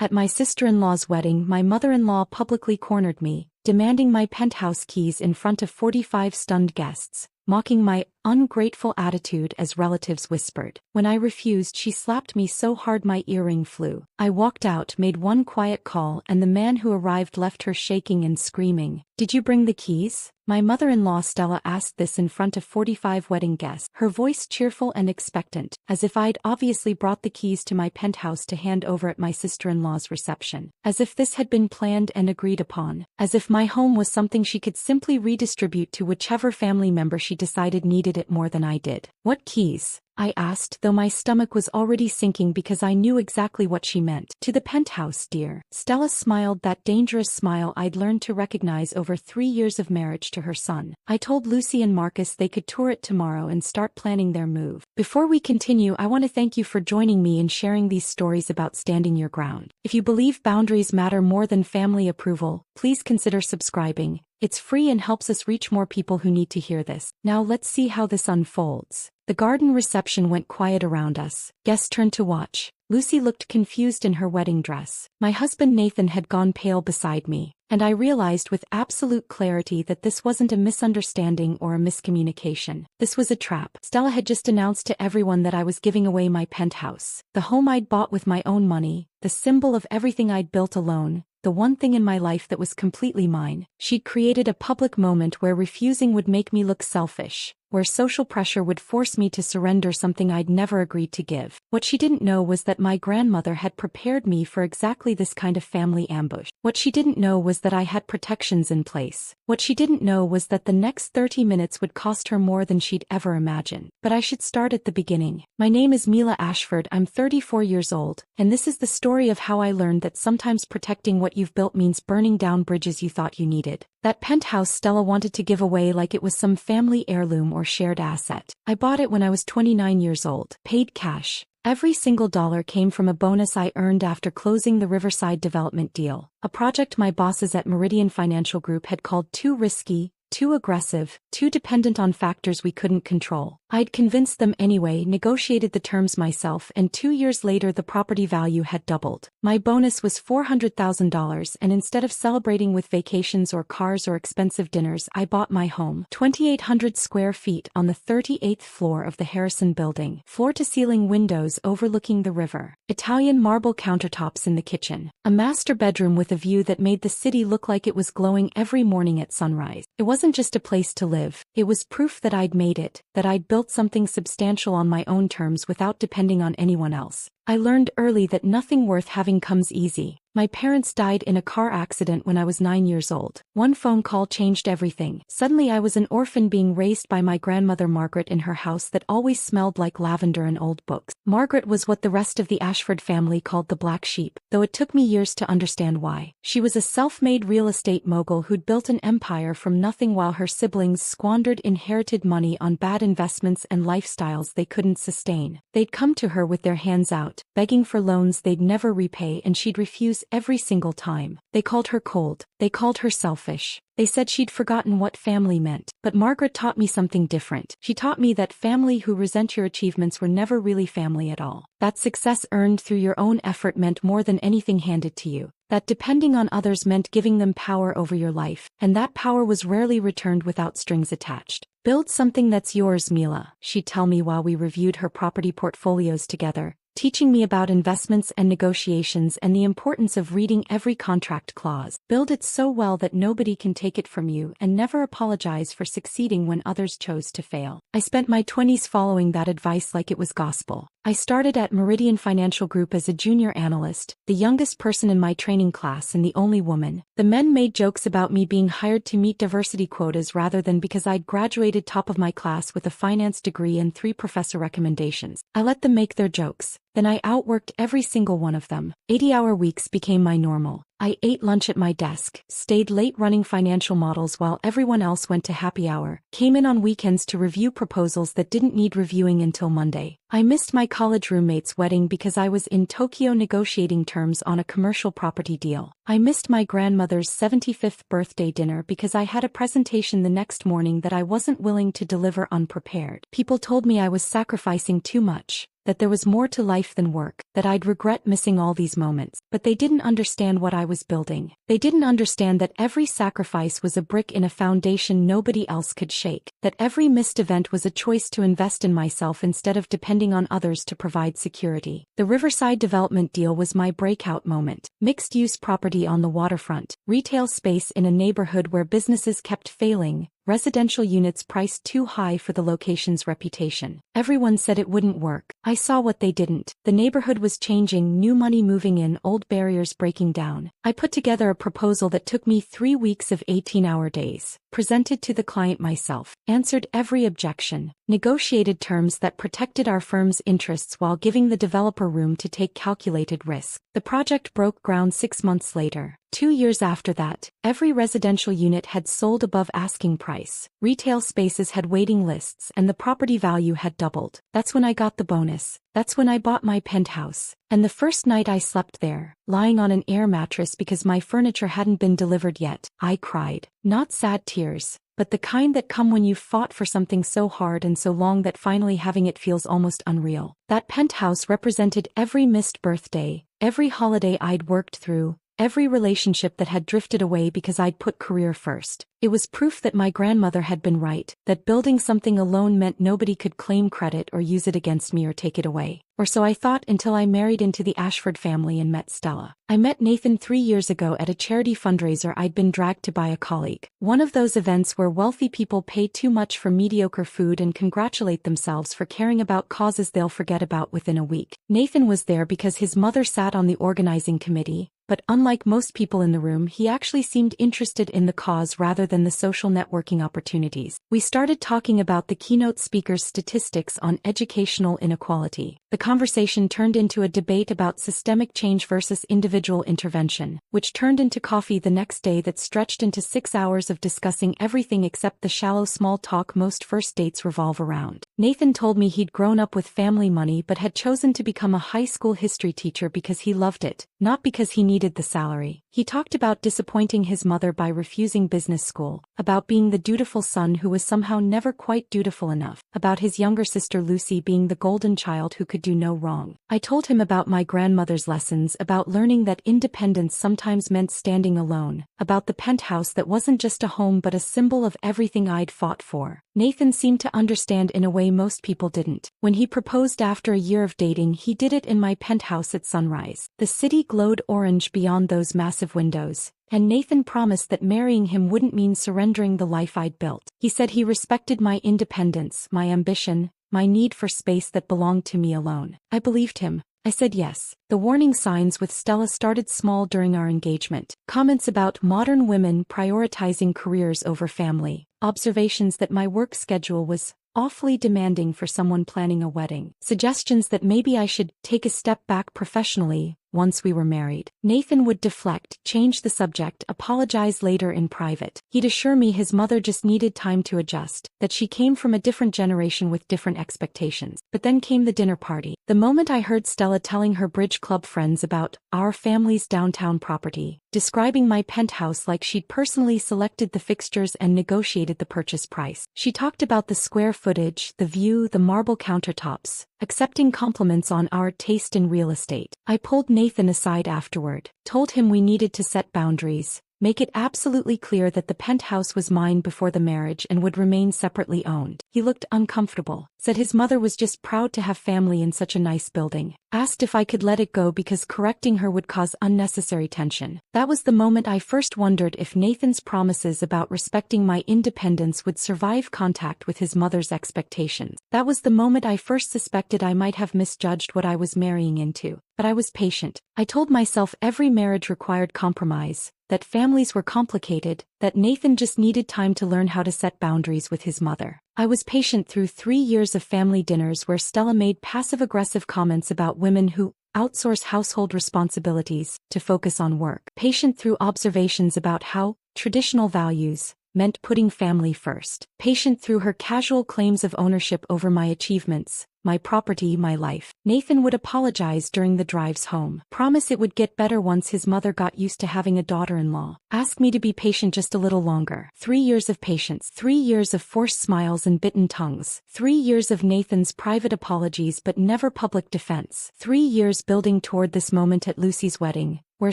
At my sister-in-law's wedding, my mother-in-law publicly cornered me, demanding my penthouse keys in front of 45 stunned guests, mocking my ungrateful attitude as relatives whispered. When I refused, she slapped me so hard my earring flew. I walked out, made one quiet call, and the man who arrived left her shaking and screaming. "Did you bring the keys?" My mother-in-law Stella asked this in front of 45 wedding guests, her voice cheerful and expectant, as if I'd obviously brought the keys to my penthouse to hand over at my sister-in-law's reception. As if this had been planned and agreed upon. As if my home was something she could simply redistribute to whichever family member she decided needed it more than I did. "What keys?" I asked, though my stomach was already sinking because I knew exactly what she meant. "To the penthouse, dear." Stella smiled, that dangerous smile I'd learned to recognize over 3 years of marriage to her son. "I told Lucy and Marcus they could tour it tomorrow and start planning their move." Before we continue, I want to thank you for joining me in sharing these stories about standing your ground. If you believe boundaries matter more than family approval, please consider subscribing. It's free and helps us reach more people who need to hear this. Now let's see how this unfolds. The garden reception went quiet around us. Guests turned to watch. Lucy looked confused in her wedding dress. My husband Nathan had gone pale beside me, and I realized with absolute clarity that this wasn't a misunderstanding or a miscommunication. This was a trap. Stella had just announced to everyone that I was giving away my penthouse, the home I'd bought with my own money, the symbol of everything I'd built alone, the one thing in my life that was completely mine. She'd created a public moment where refusing would make me look selfish, where social pressure would force me to surrender something I'd never agreed to give. What she didn't know was that my grandmother had prepared me for exactly this kind of family ambush. What she didn't know was that I had protections in place. What she didn't know was that the next 30 minutes would cost her more than she'd ever imagined. But I should start at the beginning. My name is Mila Ashford, I'm 34 years old, and this is the story of how I learned that sometimes protecting what you've built means burning down bridges you thought you needed. That penthouse Stella wanted to give away like it was some family heirloom or shared asset. I bought it when I was 29 years old, paid cash. Every single dollar came from a bonus I earned after closing the Riverside development deal, a project my bosses at Meridian Financial Group had called too risky, too aggressive, too dependent on factors we couldn't control. I'd convinced them anyway, negotiated the terms myself, and 2 years later the property value had doubled. My bonus was $400,000, and instead of celebrating with vacations or cars or expensive dinners, I bought my home, 2,800 square feet on the 38th floor of the Harrison building, floor-to-ceiling windows overlooking the river, Italian marble countertops in the kitchen, a master bedroom with a view that made the city look like it was glowing every morning at sunrise. It wasn't just a place to live, it was proof that I'd made it, that I'd built something substantial on my own terms without depending on anyone else. I learned early that nothing worth having comes easy. My parents died in a car accident when I was 9 years old. One phone call changed everything. Suddenly I was an orphan being raised by my grandmother Margaret in her house that always smelled like lavender and old books. Margaret was what the rest of the Ashford family called the black sheep, though it took me years to understand why. She was a self-made real estate mogul who'd built an empire from nothing while her siblings squandered inherited money on bad investments and lifestyles they couldn't sustain. They'd come to her with their hands out, begging for loans they'd never repay, and she'd refuse every single time. They called her cold. They called her selfish. They said she'd forgotten what family meant. But Margaret taught me something different. She taught me that family who resent your achievements were never really family at all. That success earned through your own effort meant more than anything handed to you. That depending on others meant giving them power over your life, and that power was rarely returned without strings attached. "Build something that's yours, Mila," she'd tell me while we reviewed her property portfolios together, teaching me about investments and negotiations and the importance of reading every contract clause. "Build it so well that nobody can take it from you, and never apologize for succeeding when others chose to fail." I spent my 20s following that advice like it was gospel. I started at Meridian Financial Group as a junior analyst, the youngest person in my training class and the only woman. The men made jokes about me being hired to meet diversity quotas rather than because I'd graduated top of my class with a finance degree and 3 professor recommendations. I let them make their jokes. Then I outworked every single one of them. 80-hour weeks became my normal. I ate lunch at my desk, stayed late running financial models while everyone else went to happy hour, came in on weekends to review proposals that didn't need reviewing until Monday. I missed my college roommate's wedding because I was in Tokyo negotiating terms on a commercial property deal. I missed my grandmother's 75th birthday dinner because I had a presentation the next morning that I wasn't willing to deliver unprepared. People told me I was sacrificing too much. that there was more to life than work, that I'd regret missing all these moments. But they didn't understand what I was building. They didn't understand that every sacrifice was a brick in a foundation nobody else could shake, that every missed event was a choice to invest in myself instead of depending on others to provide security. The Riverside development deal was my breakout moment. Mixed-use property on the waterfront, retail space in a neighborhood where businesses kept failing, residential units priced too high for the location's reputation. Everyone said it wouldn't work. I saw what they didn't. The neighborhood was changing, new money moving in, old barriers breaking down. I put together a proposal that took me 3 weeks of 18-hour days, presented to the client myself, answered every objection, negotiated terms that protected our firm's interests while giving the developer room to take calculated risk. The project broke ground 6 months later. 2 years after that, every residential unit had sold above asking price, retail spaces had waiting lists, and the property value had doubled. That's when I got the bonus. That's when I bought my penthouse. And the first night I slept there, lying on an air mattress because my furniture hadn't been delivered yet, I cried. Not sad tears, but the kind that come when you've fought for something so hard and so long that finally having it feels almost unreal. That penthouse represented every missed birthday, every holiday I'd worked through, every relationship that had drifted away because I'd put career first. It was proof that my grandmother had been right, that building something alone meant nobody could claim credit or use it against me or take it away. Or so I thought until I married into the Ashford family and met Stella. I met Nathan 3 years ago at a charity fundraiser I'd been dragged to by a colleague. One of those events where wealthy people pay too much for mediocre food and congratulate themselves for caring about causes they'll forget about within a week. Nathan was there because his mother sat on the organizing committee, but unlike most people in the room, he actually seemed interested in the cause rather than the social networking opportunities. We started talking about the keynote speaker's statistics on educational inequality. The conversation turned into a debate about systemic change versus individual intervention, which turned into coffee the next day that stretched into 6 hours of discussing everything except the shallow small talk most first dates revolve around. Nathan told me he'd grown up with family money but had chosen to become a high school history teacher because he loved it, not because he needed the salary. He talked about disappointing his mother by refusing business school, about being the dutiful son who was somehow never quite dutiful enough, about his younger sister Lucy being the golden child who could do no wrong. I told him about my grandmother's lessons, about learning that independence sometimes meant standing alone, about the penthouse that wasn't just a home but a symbol of everything I'd fought for. Nathan seemed to understand in a way most people didn't. When he proposed after a year of dating, he did it in my penthouse at sunrise. The city glowed orange beyond those massive windows, and Nathan promised that marrying him wouldn't mean surrendering the life I'd built. He said he respected my independence, my ambition, my need for space that belonged to me alone. I believed him. I said yes. The warning signs with Stella started small during our engagement. Comments about modern women prioritizing careers over family. Observations that my work schedule was awfully demanding for someone planning a wedding. Suggestions that maybe I should take a step back professionally once we were married. Nathan would deflect, change the subject, apologize later in private. He'd assure me his mother just needed time to adjust, that she came from a different generation with different expectations. But then came the dinner party. The moment I heard Stella telling her bridge club friends about our family's downtown property, describing my penthouse like she'd personally selected the fixtures and negotiated the purchase price. She talked about the square footage, the view, the marble countertops, accepting compliments on our taste in real estate. I pulled Nathan aside afterward, told him we needed to set boundaries, make it absolutely clear that the penthouse was mine before the marriage and would remain separately owned. He looked uncomfortable, said his mother was just proud to have family in such a nice building, asked if I could let it go because correcting her would cause unnecessary tension. That was the moment I first wondered if Nathan's promises about respecting my independence would survive contact with his mother's expectations. That was the moment I first suspected I might have misjudged what I was marrying into. But I was patient. I told myself every marriage required compromise, that families were complicated, that Nathan just needed time to learn how to set boundaries with his mother. I was patient through 3 years of family dinners where Stella made passive-aggressive comments about women who outsource household responsibilities to focus on work. Patient through observations about how traditional values meant putting family first. Patient through her casual claims of ownership over my achievements, my property, my life. Nathan would apologize during the drives home. Promise it would get better once his mother got used to having a daughter-in-law. Ask me to be patient just a little longer. 3 years of patience. 3 years of forced smiles and bitten tongues. 3 years of Nathan's private apologies but never public defense. 3 years building toward this moment at Lucy's wedding, where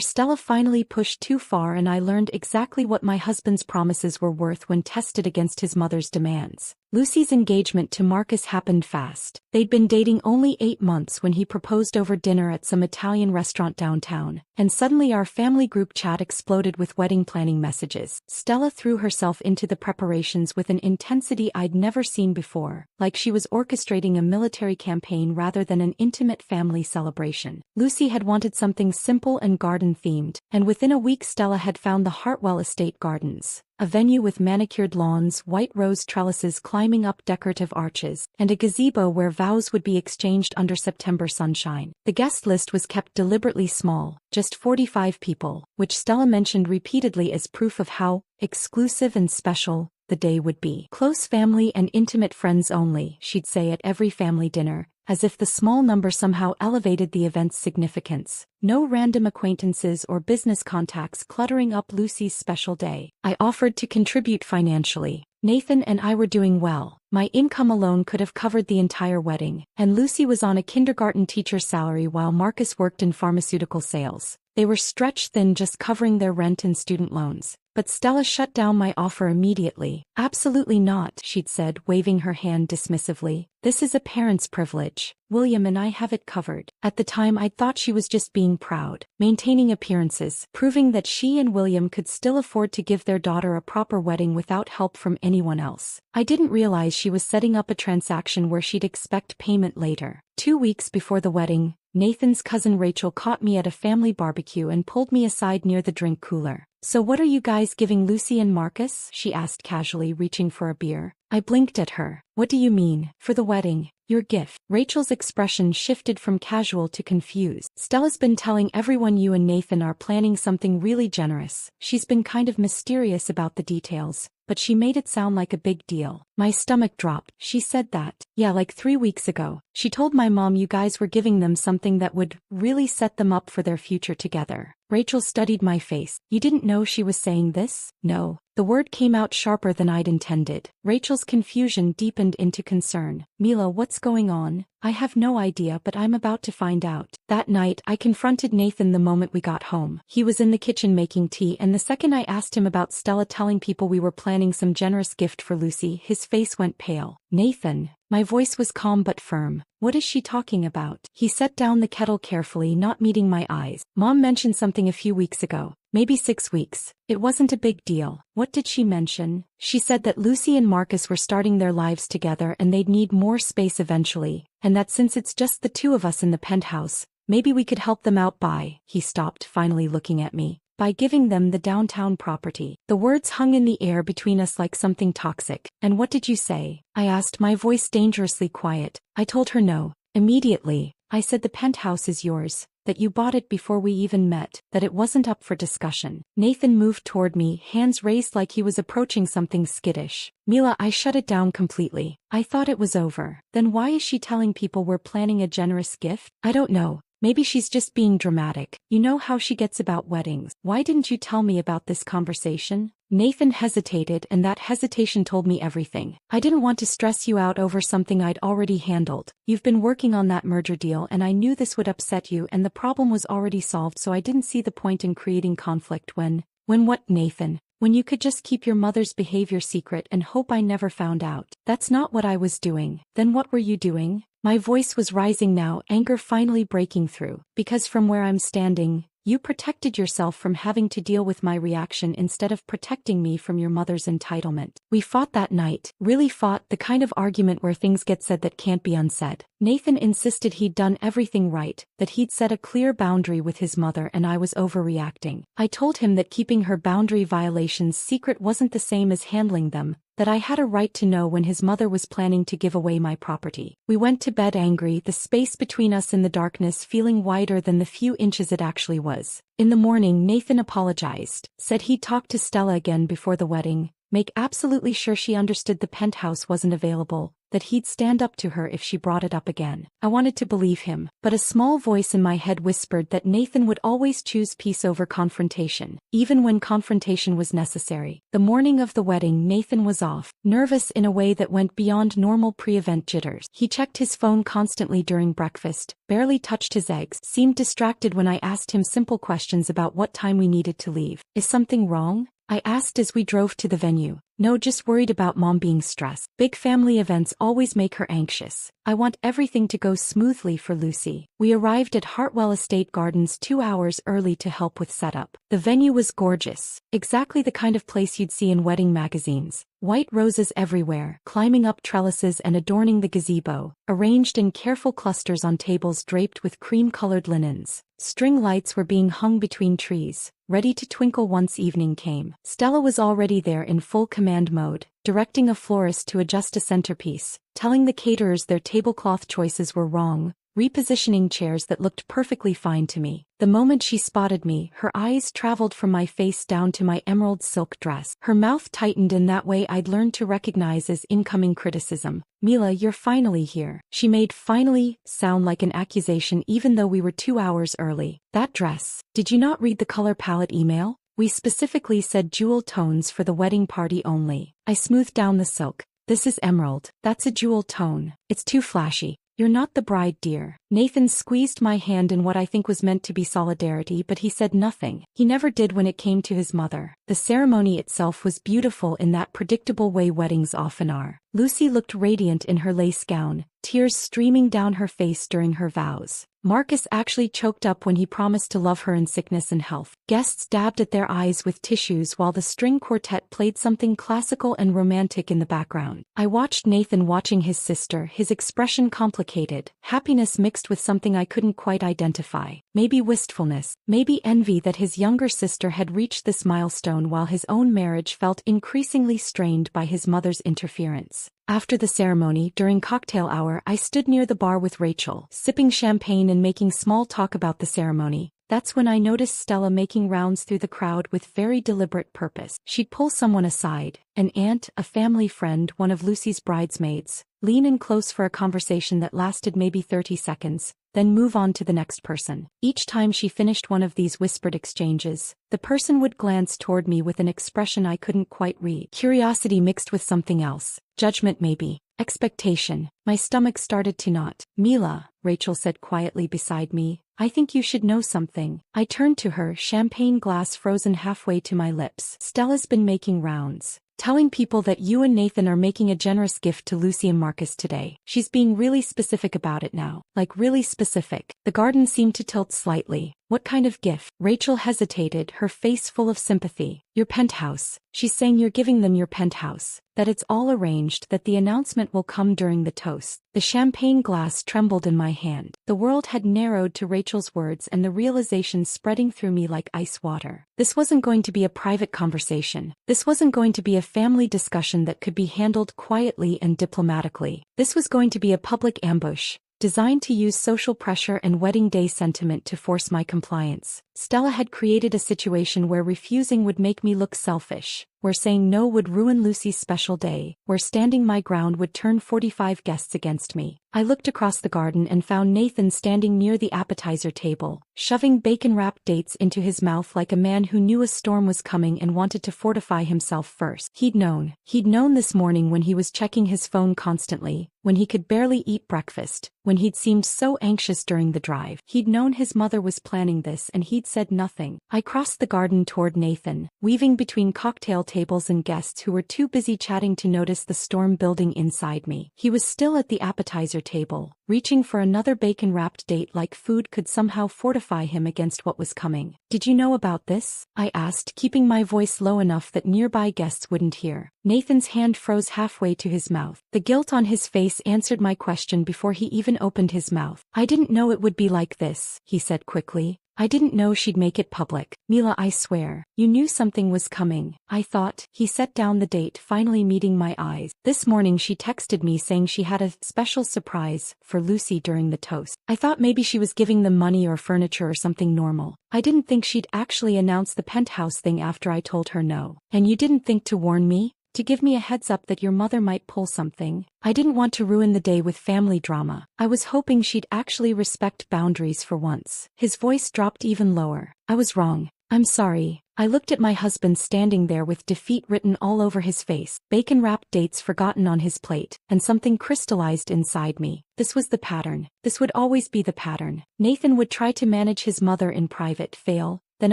Stella finally pushed too far and I learned exactly what my husband's promises were worth when tested against his mother's demands. Lucy's engagement to Marcus happened fast. They'd been dating only 8 months when he proposed over dinner at some Italian restaurant downtown, and suddenly our family group chat exploded with wedding planning messages. Stella threw herself into the preparations with an intensity I'd never seen before, like she was orchestrating a military campaign rather than an intimate family celebration. Lucy had wanted something simple and garden-themed, and within a week Stella had found the Hartwell Estate Gardens. A venue with manicured lawns, white rose trellises climbing up decorative arches, and a gazebo where vows would be exchanged under September sunshine. The guest list was kept deliberately small, just 45 people, which Stella mentioned repeatedly as proof of how exclusive and special the day would be. Close family and intimate friends only, she'd say at every family dinner, as if the small number somehow elevated the event's significance. No random acquaintances or business contacts cluttering up Lucy's special day. I offered to contribute financially. Nathan and I were doing well. My income alone could have covered the entire wedding, and Lucy was on a kindergarten teacher's salary while Marcus worked in pharmaceutical sales. They were stretched thin just covering their rent and student loans. But Stella shut down my offer immediately. Absolutely not, she'd said, waving her hand dismissively. This is a parent's privilege. William and I have it covered. At the time I'd thought she was just being proud, maintaining appearances, proving that she and William could still afford to give their daughter a proper wedding without help from anyone else. I didn't realize she was setting up a transaction where she'd expect payment later. 2 weeks before the wedding, Nathan's cousin Rachel caught me at a family barbecue and pulled me aside near the drink cooler. So what are you guys giving Lucy and Marcus? She asked casually, reaching for a beer. I blinked at her. What do you mean? For the wedding, your gift. Rachel's expression shifted from casual to confused. Stella's been telling everyone you and Nathan are planning something really generous. She's been kind of mysterious about the details, but she made it sound like a big deal. My stomach dropped. She said that. Yeah, like 3 weeks ago. She told my mom you guys were giving them something that would really set them up for their future together. Rachel studied my face. You didn't know she was saying this? No. The word came out sharper than I'd intended. Rachel's confusion deepened into concern. Mila, what's going on? I have no idea, but I'm about to find out. That night, I confronted Nathan the moment we got home. He was in the kitchen making tea, and the second I asked him about Stella telling people we were planning some generous gift for Lucy, his face went pale. Nathan. My voice was calm but firm. What is she talking about? He set down the kettle carefully, not meeting my eyes. Mom mentioned something a few weeks ago. Maybe 6 weeks. It wasn't a big deal. What did she mention? She said that Lucy and Marcus were starting their lives together and they'd need more space eventually, and that since it's just the two of us in the penthouse, maybe we could help them out by, he stopped, finally looking at me, by giving them the downtown property. The words hung in the air between us like something toxic. And what did you say? I asked, my voice dangerously quiet. I told her no. Immediately, I said the penthouse is yours, that you bought it before we even met, that it wasn't up for discussion. Nathan moved toward me, hands raised like he was approaching something skittish. Mila, I shut it down completely. I thought it was over. Then why is she telling people we're planning a generous gift? I don't know. Maybe she's just being dramatic. You know how she gets about weddings. Why didn't you tell me about this conversation? Nathan hesitated, and that hesitation told me everything. I didn't want to stress you out over something I'd already handled. You've been working on that merger deal, and I knew this would upset you, and the problem was already solved, so I didn't see the point in creating conflict when what, Nathan? When you could just keep your mother's behavior secret and hope I never found out. That's not what I was doing. Then what were you doing? My voice was rising now, anger finally breaking through. Because from where I'm standing, you protected yourself from having to deal with my reaction instead of protecting me from your mother's entitlement. We fought that night, really fought, the kind of argument where things get said that can't be unsaid. Nathan insisted he'd done everything right, that he'd set a clear boundary with his mother and I was overreacting. I told him that keeping her boundary violations secret wasn't the same as handling them, that I had a right to know when his mother was planning to give away my property. We went to bed angry, the space between us in the darkness feeling wider than the few inches it actually was. In the morning, Nathan apologized, said he'd talk to Stella again before the wedding, make absolutely sure she understood the penthouse wasn't available, that he'd stand up to her if she brought it up again. I wanted to believe him, but a small voice in my head whispered that Nathan would always choose peace over confrontation, even when confrontation was necessary. The morning of the wedding, Nathan was off, nervous in a way that went beyond normal pre-event jitters. He checked his phone constantly during breakfast, barely touched his eggs, seemed distracted when I asked him simple questions about what time we needed to leave. "Is something wrong?" I asked as we drove to the venue. "No, just worried about Mom being stressed. Big family events always make her anxious. I want everything to go smoothly for Lucy." We arrived at Hartwell Estate Gardens 2 hours early to help with setup. The venue was gorgeous, exactly the kind of place you'd see in wedding magazines. White roses everywhere, climbing up trellises and adorning the gazebo, arranged in careful clusters on tables draped with cream-colored linens. String lights were being hung between trees, ready to twinkle once evening came. Stella was already there in full command mode, directing a florist to adjust a centerpiece, telling the caterers their tablecloth choices were wrong, repositioning chairs that looked perfectly fine to me. The moment she spotted me, her eyes traveled from my face down to my emerald silk dress. Her mouth tightened in that way I'd learned to recognize as incoming criticism. "Mila, you're finally here." She made "finally" sound like an accusation even though we were 2 hours early. "That dress. Did you not read the color palette email? We specifically said jewel tones for the wedding party only." I smoothed down the silk. "This is emerald. That's a jewel tone. It's too flashy. You're not the bride, dear." Nathan squeezed my hand in what I think was meant to be solidarity, but he said nothing. He never did when it came to his mother. The ceremony itself was beautiful in that predictable way weddings often are. Lucy looked radiant in her lace gown, tears streaming down her face during her vows. Marcus actually choked up when he promised to love her in sickness and health. Guests dabbed at their eyes with tissues while the string quartet played something classical and romantic in the background. I watched Nathan watching his sister, his expression complicated, happiness mixed with something I couldn't quite identify. Maybe wistfulness, maybe envy that his younger sister had reached this milestone while his own marriage felt increasingly strained by his mother's interference. After the ceremony, during cocktail hour, I stood near the bar with Rachel, sipping champagne and making small talk about the ceremony. That's when I noticed Stella making rounds through the crowd with very deliberate purpose. She'd pull someone aside, an aunt, a family friend, one of Lucy's bridesmaids, lean in close for a conversation that lasted maybe 30 seconds, then move on to the next person. Each time she finished one of these whispered exchanges, the person would glance toward me with an expression I couldn't quite read. Curiosity mixed with something else. Judgment maybe. Expectation. My stomach started to knot. "Mila," Rachel said quietly beside me, "I think you should know something." I turned to her, champagne glass frozen halfway to my lips. "Stella's been making rounds, telling people that you and Nathan are making a generous gift to Lucy and Marcus today. She's being really specific about it now. Like really specific." The garden seemed to tilt slightly. "What kind of gift?" Rachel hesitated, her face full of sympathy. "Your penthouse. She's saying you're giving them your penthouse. That it's all arranged, that the announcement will come during the toast." The champagne glass trembled in my hand. The world had narrowed to Rachel's words and the realization spreading through me like ice water. This wasn't going to be a private conversation. This wasn't going to be a family discussion that could be handled quietly and diplomatically. This was going to be a public ambush, designed to use social pressure and wedding day sentiment to force my compliance. Stella had created a situation where refusing would make me look selfish, where saying no would ruin Lucy's special day, where standing my ground would turn 45 guests against me. I looked across the garden and found Nathan standing near the appetizer table, shoving bacon-wrapped dates into his mouth like a man who knew a storm was coming and wanted to fortify himself first. He'd known. He'd known this morning when he was checking his phone constantly, when he could barely eat breakfast, when he'd seemed so anxious during the drive. He'd known his mother was planning this and he'd said nothing. I crossed the garden toward Nathan, weaving between cocktail tables and guests who were too busy chatting to notice the storm building inside me. He was still at the appetizer table, reaching for another bacon-wrapped date like food could somehow fortify him against what was coming. "Did you know about this?" I asked, keeping my voice low enough that nearby guests wouldn't hear. Nathan's hand froze halfway to his mouth. The guilt on his face answered my question before he even opened his mouth. "I didn't know it would be like this," he said quickly. "I didn't know she'd make it public." "Mila, I swear, you knew something was coming." "I thought." He set down the date, finally meeting my eyes. "This morning she texted me saying she had a special surprise for Lucy during the toast. I thought maybe she was giving them money or furniture or something normal. I didn't think she'd actually announce the penthouse thing after I told her no." "And you didn't think to warn me?" to give me a heads up that your mother might pull something. I didn't want to ruin the day with family drama. I was hoping she'd actually respect boundaries for once. His voice dropped even lower. I was wrong. I'm sorry. I looked at my husband standing there with defeat written all over his face, bacon-wrapped dates forgotten on his plate, and something crystallized inside me. This was the pattern. This would always be the pattern. Nathan would try to manage his mother in private, fail, then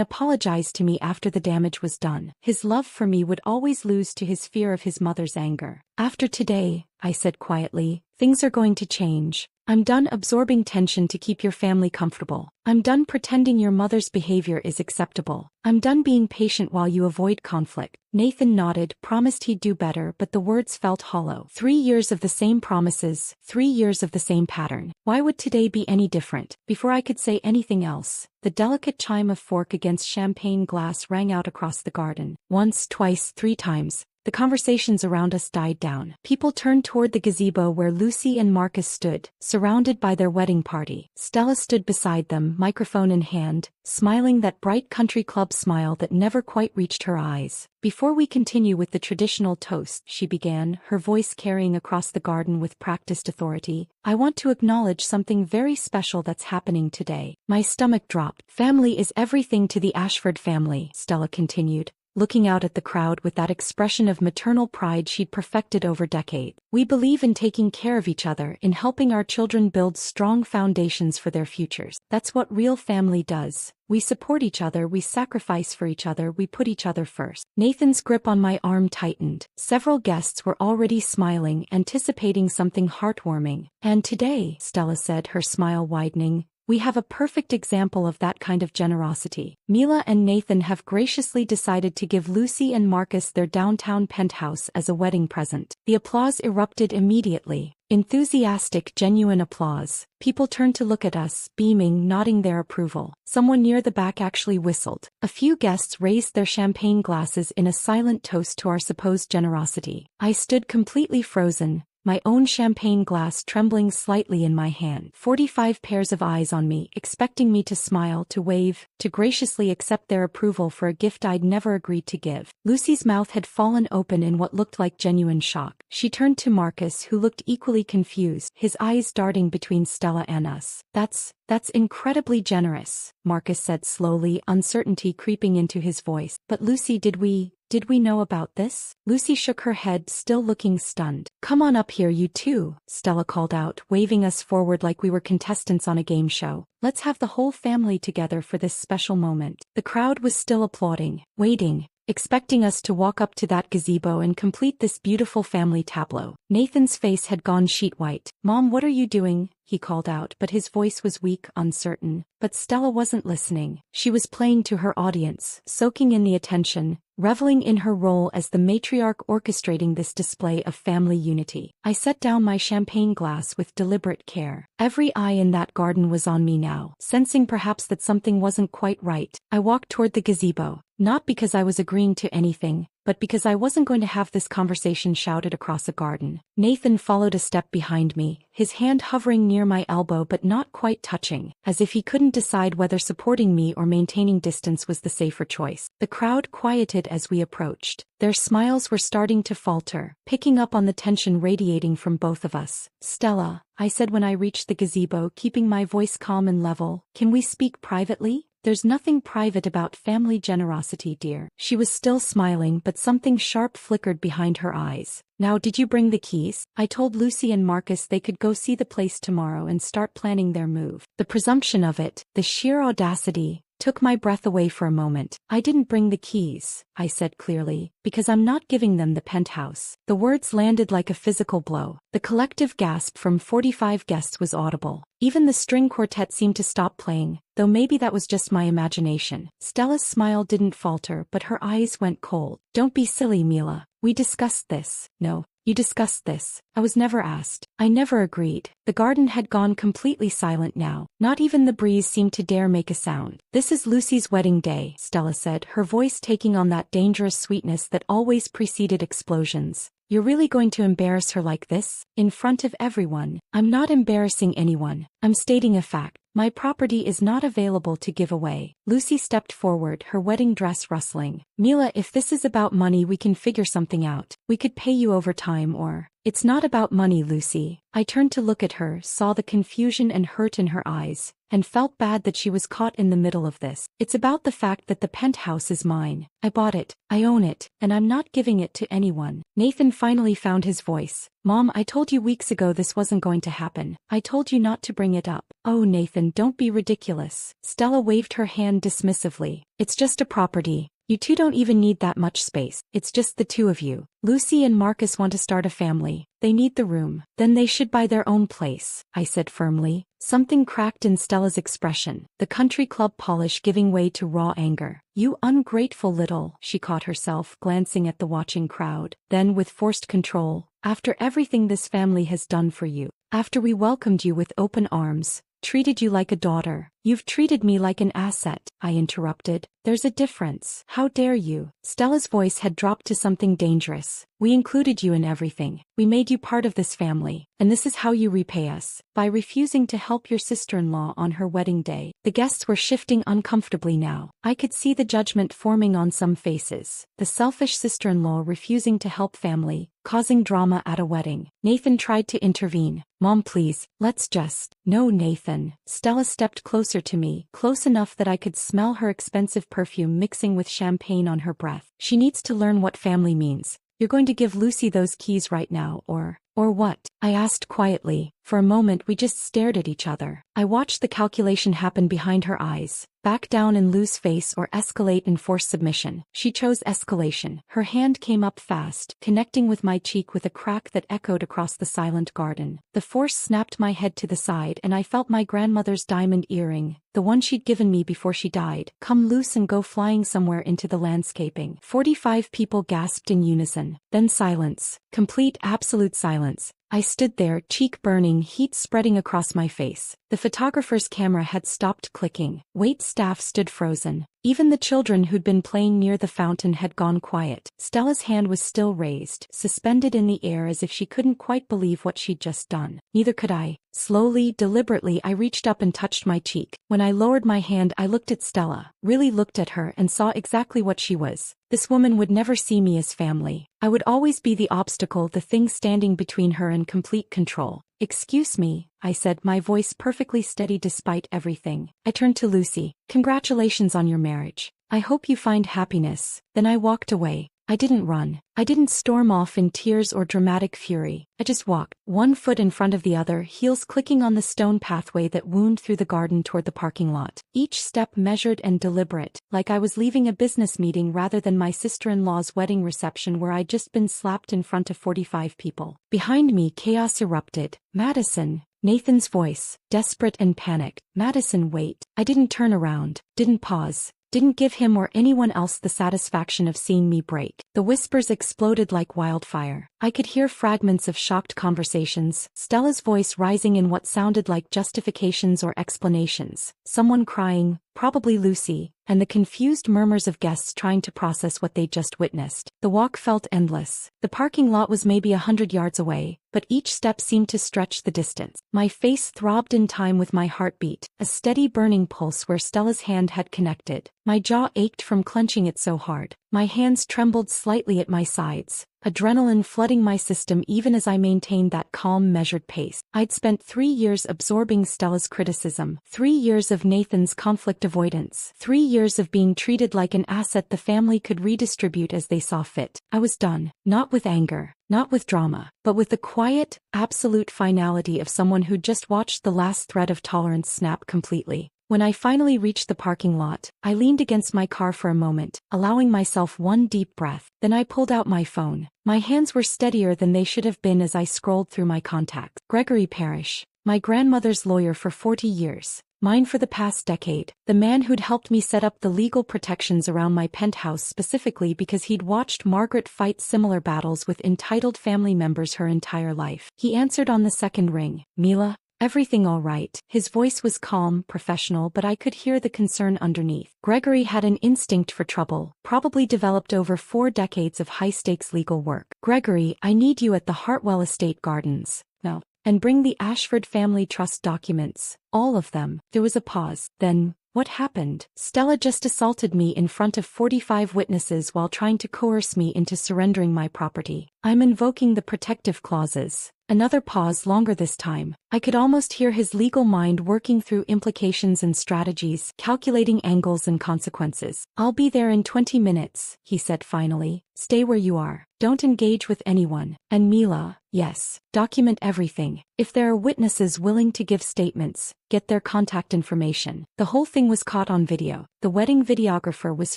apologize to me after the damage was done. His love for me would always lose to his fear of his mother's anger. After today, I said quietly, things are going to change. I'm done absorbing tension to keep your family comfortable. I'm done pretending your mother's behavior is acceptable. I'm done being patient while you avoid conflict. Nathan nodded, promised he'd do better, but the words felt hollow. 3 years of the same promises, 3 years of the same pattern. Why would today be any different? Before I could say anything else, the delicate chime of fork against champagne glass rang out across the garden. Once, twice, 3 times. The conversations around us died down. People turned toward the gazebo where Lucy and Marcus stood, surrounded by their wedding party. Stella stood beside them, microphone in hand, smiling that bright country club smile that never quite reached her eyes. Before we continue with the traditional toast, she began, her voice carrying across the garden with practiced authority, I want to acknowledge something very special that's happening today. My stomach dropped. Family is everything to the Ashford family, Stella continued, looking out at the crowd with that expression of maternal pride she'd perfected over decades. We believe in taking care of each other, in helping our children build strong foundations for their futures. That's what real family does. We support each other, we sacrifice for each other, we put each other first. Nathan's grip on my arm tightened. Several guests were already smiling, anticipating something heartwarming. And today, Stella said, her smile widening, we have a perfect example of that kind of generosity. Mila and Nathan have graciously decided to give Lucy and Marcus their downtown penthouse as a wedding present. The applause erupted immediately. Enthusiastic, genuine applause. People turned to look at us, beaming, nodding their approval. Someone near the back actually whistled. A few guests raised their champagne glasses in a silent toast to our supposed generosity. I stood completely frozen, my own champagne glass trembling slightly in my hand. 45 pairs of eyes on me, expecting me to smile, to wave, to graciously accept their approval for a gift I'd never agreed to give. Lucy's mouth had fallen open in what looked like genuine shock. She turned to Marcus, who looked equally confused, his eyes darting between Stella and us. That's incredibly generous, Marcus said slowly, uncertainty creeping into his voice. But Lucy, did we know about this? Lucy shook her head, still looking stunned. Come on up here, you two, Stella called out, waving us forward like we were contestants on a game show. Let's have the whole family together for this special moment. The crowd was still applauding, waiting, expecting us to walk up to that gazebo and complete this beautiful family tableau. Nathan's face had gone sheet white. Mom, what are you doing? He called out, but his voice was weak, uncertain. But Stella wasn't listening. She was playing to her audience, soaking in the attention, reveling in her role as the matriarch orchestrating this display of family unity. I set down my champagne glass with deliberate care. Every eye in that garden was on me now. Sensing perhaps that something wasn't quite right, I walked toward the gazebo. Not because I was agreeing to anything, but because I wasn't going to have this conversation shouted across a garden. Nathan followed a step behind me, his hand hovering near my elbow but not quite touching, as if he couldn't decide whether supporting me or maintaining distance was the safer choice. The crowd quieted as we approached. Their smiles were starting to falter, picking up on the tension radiating from both of us. Stella, I said when I reached the gazebo, keeping my voice calm and level, can we speak privately? There's nothing private about family generosity, dear. She was still smiling, but something sharp flickered behind her eyes. Now, did you bring the keys? I told Lucy and Marcus they could go see the place tomorrow and start planning their move. The presumption of it, the sheer audacity, took my breath away for a moment. I didn't bring the keys, I said clearly, because I'm not giving them the penthouse. The words landed like a physical blow. The collective gasp from 45 guests was audible. Even the string quartet seemed to stop playing, though maybe that was just my imagination. Stella's smile didn't falter, but her eyes went cold. Don't be silly, Mila. We discussed this. No. You discussed this. I was never asked. I never agreed. The garden had gone completely silent now. Not even the breeze seemed to dare make a sound. This is Lucy's wedding day, Stella said, her voice taking on that dangerous sweetness that always preceded explosions. You're really going to embarrass her like this? In front of everyone? I'm not embarrassing anyone. I'm stating a fact. My property is not available to give away. Lucy stepped forward, her wedding dress rustling. Mila, if this is about money, we can figure something out. We could pay you over time or... It's not about money, Lucy. I turned to look at her, saw the confusion and hurt in her eyes, and felt bad that she was caught in the middle of this. It's about the fact that the penthouse is mine. I bought it, I own it, and I'm not giving it to anyone. Nathan finally found his voice. Mom, I told you weeks ago this wasn't going to happen. I told you not to bring it up. Oh, Nathan, don't be ridiculous. Stella waved her hand dismissively. It's just a property. You two don't even need that much space. It's just the two of you. Lucy and Marcus want to start a family. They need the room. Then they should buy their own place, I said firmly. Something cracked in Stella's expression, the country club polish giving way to raw anger. You ungrateful little, she caught herself, glancing at the watching crowd. Then with forced control, after everything this family has done for you, after we welcomed you with open arms, treated you like a daughter, you've treated me like an asset, I interrupted. There's a difference. How dare you? Stella's voice had dropped to something dangerous. We included you in everything. We made you part of this family. And this is how you repay us. By refusing to help your sister-in-law on her wedding day. The guests were shifting uncomfortably now. I could see the judgment forming on some faces. The selfish sister-in-law refusing to help family, causing drama at a wedding. Nathan tried to intervene. Mom, please, let's just... No, Nathan. Stella stepped closer to me, close enough that I could smell her expensive perfume mixing with champagne on her breath. She needs to learn what family means. You're going to give Lucy those keys right now, or what? I asked quietly. For a moment we just stared at each other. I watched the calculation happen behind her eyes. Back down and lose face or escalate and force submission. She chose escalation. Her hand came up fast, connecting with my cheek with a crack that echoed across the silent garden. The force snapped my head to the side and I felt my grandmother's diamond earring, the one she'd given me before she died, come loose and go flying somewhere into the landscaping. 45 people gasped in unison. Then silence. Complete absolute silence. I stood there, cheek burning, heat spreading across my face. The photographer's camera had stopped clicking. Wait staff stood frozen. Even the children who'd been playing near the fountain had gone quiet. Stella's hand was still raised, suspended in the air as if she couldn't quite believe what she'd just done. Neither could I. Slowly, deliberately, I reached up and touched my cheek. When I lowered my hand, I looked at Stella, really looked at her and saw exactly what she was. This woman would never see me as family. I would always be the obstacle, the thing standing between her and complete control. Excuse me, I said, my voice perfectly steady despite everything. I turned to Lucy. Congratulations on your marriage. I hope you find happiness. Then I walked away. I didn't run. I didn't storm off in tears or dramatic fury. I just walked, one foot in front of the other, heels clicking on the stone pathway that wound through the garden toward the parking lot. Each step measured and deliberate, like I was leaving a business meeting rather than my sister-in-law's wedding reception where I'd just been slapped in front of 45 people. Behind me, chaos erupted. Madison. Nathan's voice, desperate and panicked. Madison, wait. I didn't turn around, didn't pause. Didn't give him or anyone else the satisfaction of seeing me break. The whispers exploded like wildfire. I could hear fragments of shocked conversations, Stella's voice rising in what sounded like justifications or explanations, someone crying, probably Lucy, and the confused murmurs of guests trying to process what they'd just witnessed. The walk felt endless. The parking lot was maybe 100 yards away, but each step seemed to stretch the distance. My face throbbed in time with my heartbeat, a steady burning pulse where Stella's hand had connected. My jaw ached from clenching it so hard. My hands trembled slightly at my sides, adrenaline flooding my system even as I maintained that calm, measured pace. I'd spent 3 years absorbing Stella's criticism, 3 years of Nathan's conflict avoidance, 3 years of being treated like an asset the family could redistribute as they saw fit. I was done, not with anger, not with drama, but with the quiet, absolute finality of someone who'd just watched the last thread of tolerance snap completely. When I finally reached the parking lot, I leaned against my car for a moment, allowing myself one deep breath. Then I pulled out my phone. My hands were steadier than they should have been as I scrolled through my contacts. Gregory Parrish, my grandmother's lawyer for 40 years. Mine for the past decade. The man who'd helped me set up the legal protections around my penthouse specifically because he'd watched Margaret fight similar battles with entitled family members her entire life. He answered on the second ring. Mila? Everything all right. His voice was calm, professional, but I could hear the concern underneath. Gregory had an instinct for trouble, probably developed over 4 decades of high-stakes legal work. Gregory, I need you at the Hartwell Estate Gardens. No. And bring the Ashford family trust documents. All of them. There was a pause. Then, what happened? Stella just assaulted me in front of 45 witnesses while trying to coerce me into surrendering my property. I'm invoking the protective clauses. Another pause, longer this time. I could almost hear his legal mind working through implications and strategies, calculating angles and consequences. I'll be there in 20 minutes, he said finally. Stay where you are. Don't engage with anyone. And Mila, yes, document everything. If there are witnesses willing to give statements, get their contact information. The whole thing was caught on video. The wedding videographer was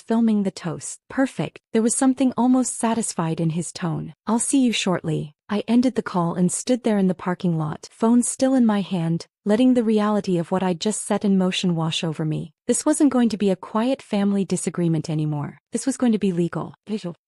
filming the toast. Perfect. There was something almost satisfied in his tone. I'll see you shortly. I ended the call and stood there in the parking lot, phone still in my hand, letting the reality of what I'd just set in motion wash over me. This wasn't going to be a quiet family disagreement anymore. This was going to be legal,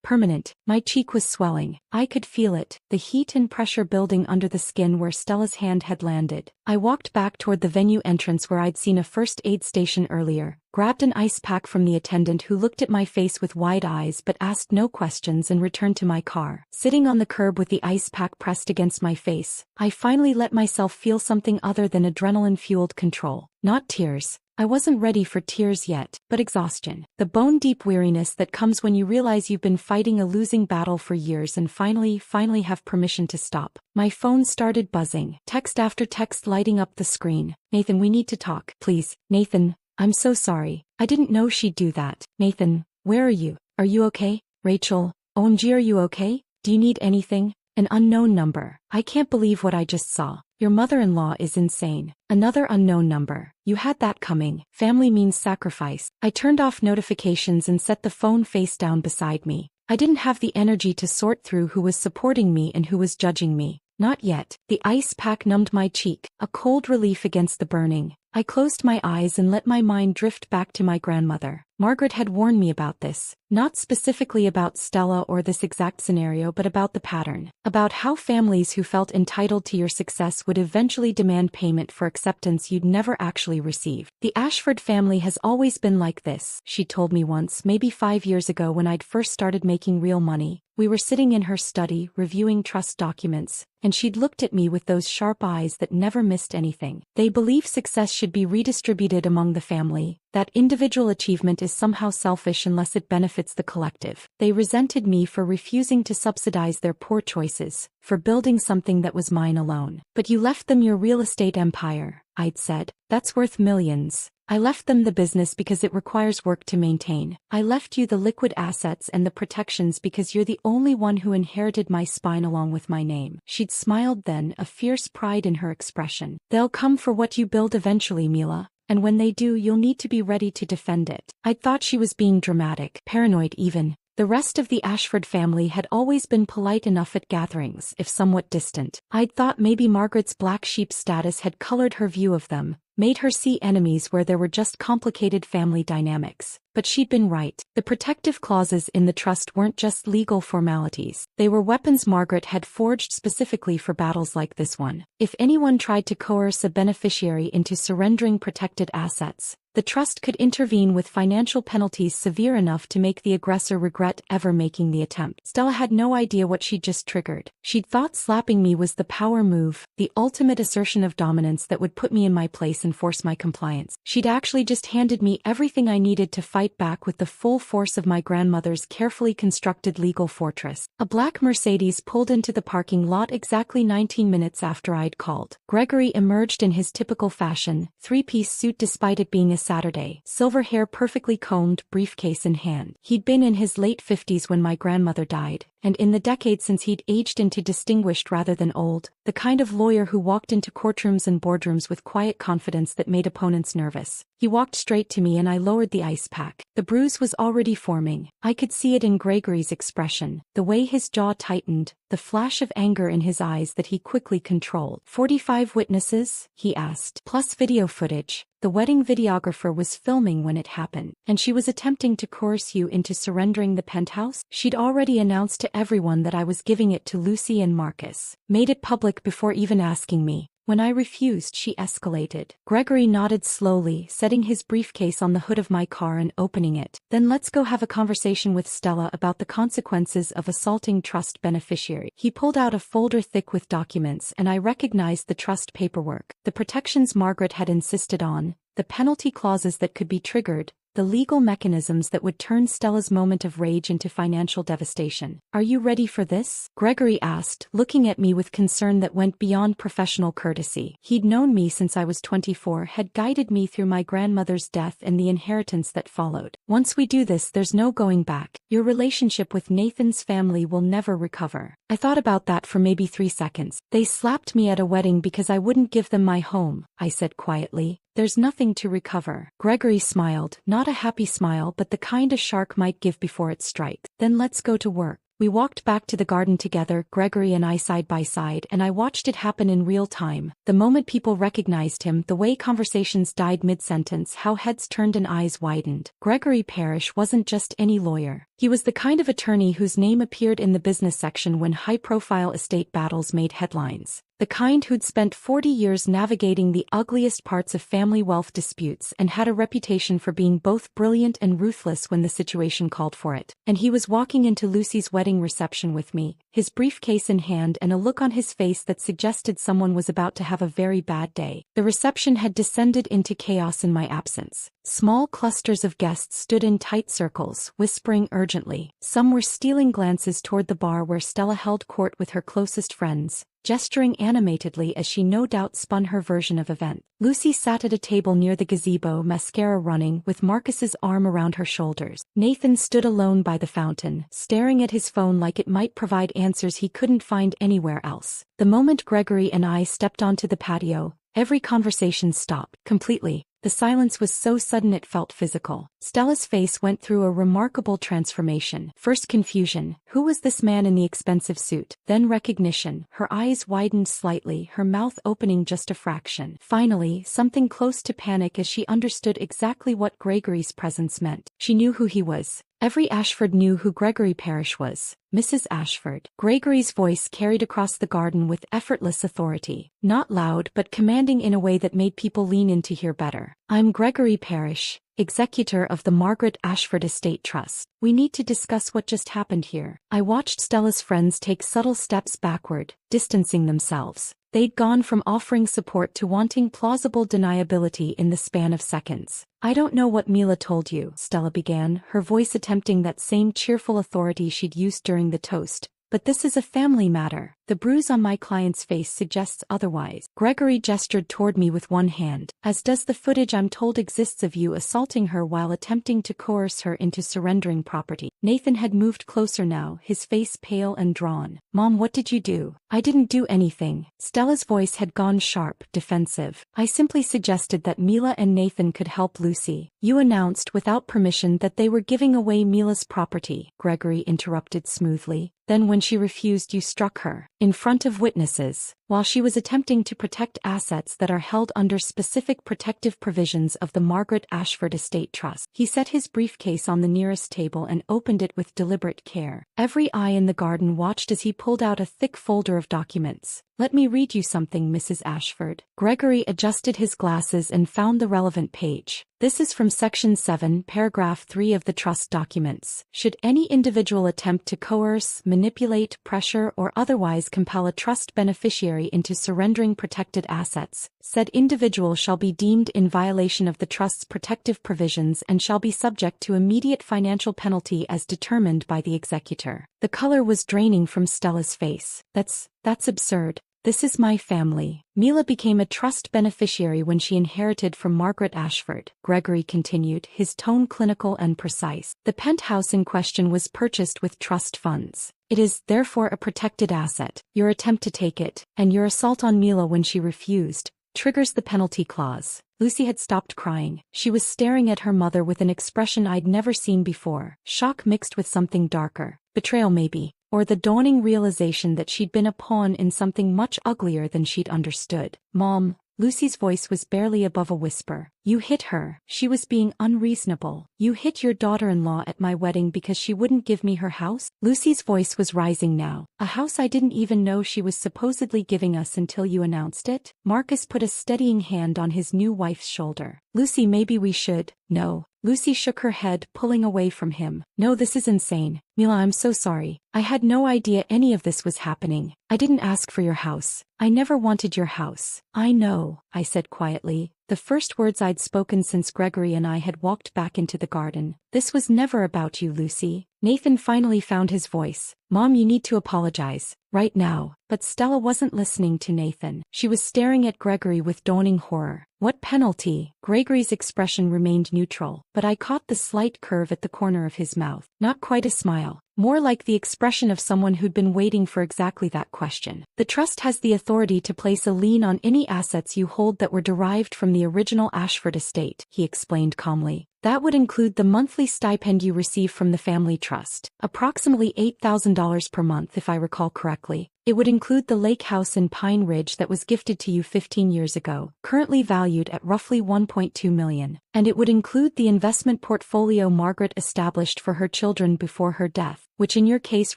permanent. My cheek was swelling. I could feel it, the heat and pressure building under the skin where Stella's hand had landed. I walked back toward the venue entrance where I'd seen a first aid station earlier, grabbed an ice pack from the attendant who looked at my face with wide eyes but asked no questions, and returned to my car. Sitting on the curb with the ice pack pressed against my face, I finally let myself feel something other than adrenaline-fueled control. Not tears. I wasn't ready for tears yet, but exhaustion. The bone-deep weariness that comes when you realize you've been fighting a losing battle for years and finally have permission to stop. My phone started buzzing, text after text lighting up the screen. Nathan, we need to talk. Please. Nathan, I'm so sorry. I didn't know she'd do that. Nathan, where are you? Are you okay? Rachel, OMG, are you okay? Do you need anything? An unknown number. I can't believe what I just saw. Your mother-in-law is insane. Another unknown number. You had that coming. Family means sacrifice. I turned off notifications and set the phone face down beside me. I didn't have the energy to sort through who was supporting me and who was judging me. Not yet. The ice pack numbed my cheek, a cold relief against the burning. I closed my eyes and let my mind drift back to my grandmother. Margaret had warned me about this, not specifically about Stella or this exact scenario, but about the pattern, about how families who felt entitled to your success would eventually demand payment for acceptance you'd never actually receive. The Ashford family has always been like this, she told me once, maybe 5 years ago when I'd first started making real money. We were sitting in her study, reviewing trust documents, and she'd looked at me with those sharp eyes that never missed anything. They believe success should be redistributed among the family, that individual achievement is somehow selfish unless it benefits the collective. They resented me for refusing to subsidize their poor choices, for building something that was mine alone. But you left them your real estate empire, I'd said. That's worth millions. I left them the business because it requires work to maintain. I left you the liquid assets and the protections because you're the only one who inherited my spine along with my name. She'd smiled then, a fierce pride in her expression. They'll come for what you build eventually, Mila. And when they do, you'll need to be ready to defend it. I thought she was being dramatic, paranoid even. The rest of the Ashford family had always been polite enough at gatherings, if somewhat distant. I'd thought maybe Margaret's black sheep status had colored her view of them, made her see enemies where there were just complicated family dynamics. But she'd been right. The protective clauses in the trust weren't just legal formalities. They were weapons Margaret had forged specifically for battles like this one. If anyone tried to coerce a beneficiary into surrendering protected assets, the trust could intervene with financial penalties severe enough to make the aggressor regret ever making the attempt. Stella had no idea what she'd just triggered. She'd thought slapping me was the power move, the ultimate assertion of dominance that would put me in my place and force my compliance. She'd actually just handed me everything I needed to fight back with the full force of my grandmother's carefully constructed legal fortress. A black Mercedes pulled into the parking lot exactly 19 minutes after I'd called. Gregory emerged in his typical fashion, three-piece suit despite it being a Saturday, silver hair perfectly combed, briefcase in hand. He'd been in his late 50s when my grandmother died, and in the decades since he'd aged into distinguished rather than old, the kind of lawyer who walked into courtrooms and boardrooms with quiet confidence that made opponents nervous. He walked straight to me and I lowered the ice pack. The bruise was already forming. I could see it in Gregory's expression, the way his jaw tightened, the flash of anger in his eyes that he quickly controlled. 45 witnesses? He asked. Plus video footage. The wedding videographer was filming when it happened, and she was attempting to coerce you into surrendering the penthouse? She'd already announced to everyone that I was giving it to Lucy and Marcus. Made it public before even asking me. When I refused, she escalated. Gregory nodded slowly, setting his briefcase on the hood of my car and opening it. Then let's go have a conversation with Stella about the consequences of assaulting trust beneficiary. He pulled out a folder thick with documents, and I recognized the trust paperwork, the protections Margaret had insisted on, the penalty clauses that could be triggered, the legal mechanisms that would turn Stella's moment of rage into financial devastation. Are you ready for this? Gregory asked, looking at me with concern that went beyond professional courtesy. He'd known me since I was 24, had guided me through my grandmother's death and the inheritance that followed. Once we do this, there's no going back. Your relationship with Nathan's family will never recover. I thought about that for maybe 3 seconds. They slapped me at a wedding because I wouldn't give them my home, I said quietly. There's nothing to recover. Gregory smiled, not a happy smile but the kind a shark might give before it strikes. Then let's go to work. We walked back to the garden together, Gregory and I side by side, and I watched it happen in real time. The moment people recognized him, the way conversations died mid-sentence, how heads turned and eyes widened. Gregory Parrish wasn't just any lawyer. He was the kind of attorney whose name appeared in the business section when high-profile estate battles made headlines. The kind who'd spent 40 years navigating the ugliest parts of family wealth disputes and had a reputation for being both brilliant and ruthless when the situation called for it. And he was walking into Lucy's wedding reception with me, his briefcase in hand and a look on his face that suggested someone was about to have a very bad day. The reception had descended into chaos in my absence. Small clusters of guests stood in tight circles, whispering urgently. Some were stealing glances toward the bar where Stella held court with her closest friends, gesturing animatedly as she no doubt spun her version of events. Lucy sat at a table near the gazebo, mascara running, with Marcus's arm around her shoulders. Nathan stood alone by the fountain, staring at his phone like it might provide answers he couldn't find anywhere else. The moment Gregory and I stepped onto the patio, every conversation stopped completely. The silence was so sudden it felt physical. Stella's face went through a remarkable transformation. First confusion, who was this man in the expensive suit? Then recognition, her eyes widened slightly, her mouth opening just a fraction. Finally, something close to panic as she understood exactly what Gregory's presence meant. She knew who he was. Every Ashford knew who Gregory Parrish was. Mrs. Ashford. Gregory's voice carried across the garden with effortless authority. Not loud but commanding in a way that made people lean in to hear better. I'm Gregory Parrish, executor of the Margaret Ashford Estate Trust. We need to discuss what just happened here. I watched Stella's friends take subtle steps backward, distancing themselves. They'd gone from offering support to wanting plausible deniability in the span of seconds. I don't know what Mila told you, Stella began, her voice attempting that same cheerful authority she'd used during the toast. But this is a family matter. The bruise on my client's face suggests otherwise. Gregory gestured toward me with one hand, as does the footage I'm told exists of you assaulting her while attempting to coerce her into surrendering property. Nathan had moved closer now, his face pale and drawn. Mom, what did you do? I didn't do anything. Stella's voice had gone sharp, defensive. I simply suggested that Mila and Nathan could help Lucy. You announced without permission that they were giving away Mila's property, Gregory interrupted smoothly. Then when she refused, you struck her. In front of witnesses, while she was attempting to protect assets that are held under specific protective provisions of the Margaret Ashford Estate Trust. He set his briefcase on the nearest table and opened it with deliberate care. Every eye in the garden watched as he pulled out a thick folder of documents. Let me read you something, Mrs. Ashford. Gregory adjusted his glasses and found the relevant page. This is from Section 7, Paragraph 3 of the trust documents. Should any individual attempt to coerce, manipulate, pressure, or otherwise compel a trust beneficiary into surrendering protected assets, said individual shall be deemed in violation of the trust's protective provisions and shall be subject to immediate financial penalty as determined by the executor. The color was draining from Stella's face. That's absurd. This is my family. Mila became a trust beneficiary when she inherited from Margaret Ashford, Gregory continued, his tone clinical and precise. The penthouse in question was purchased with trust funds. It is, therefore, a protected asset. Your attempt to take it, and your assault on Mila when she refused, triggers the penalty clause. Lucy had stopped crying. She was staring at her mother with an expression I'd never seen before, shock mixed with something darker. Betrayal maybe. Or the dawning realization that she'd been a pawn in something much uglier than she'd understood. Mom, Lucy's voice was barely above a whisper. You hit her. She was being unreasonable. You hit your daughter-in-law at my wedding because she wouldn't give me her house? Lucy's voice was rising now. A house I didn't even know she was supposedly giving us until you announced it? Marcus put a steadying hand on his new wife's shoulder. Lucy, maybe we should. No. Lucy shook her head, pulling away from him. No, this is insane. Mila, I'm so sorry. I had no idea any of this was happening. I didn't ask for your house. I never wanted your house. I know, I said quietly, the first words I'd spoken since Gregory and I had walked back into the garden. This was never about you, Lucy. Nathan finally found his voice. Mom, you need to apologize. Right now. But Stella wasn't listening to Nathan. She was staring at Gregory with dawning horror. What penalty? Gregory's expression remained neutral, but I caught the slight curve at the corner of his mouth. Not quite a smile. More like the expression of someone who'd been waiting for exactly that question. The trust has the authority to place a lien on any assets you hold that were derived from the original Ashford estate, he explained calmly. That would include the monthly stipend you receive from the family trust, approximately $8,000 per month if I recall correctly. It would include the lake house in Pine Ridge that was gifted to you 15 years ago, currently valued at roughly $1.2 million. And it would include the investment portfolio Margaret established for her children before her death, which in your case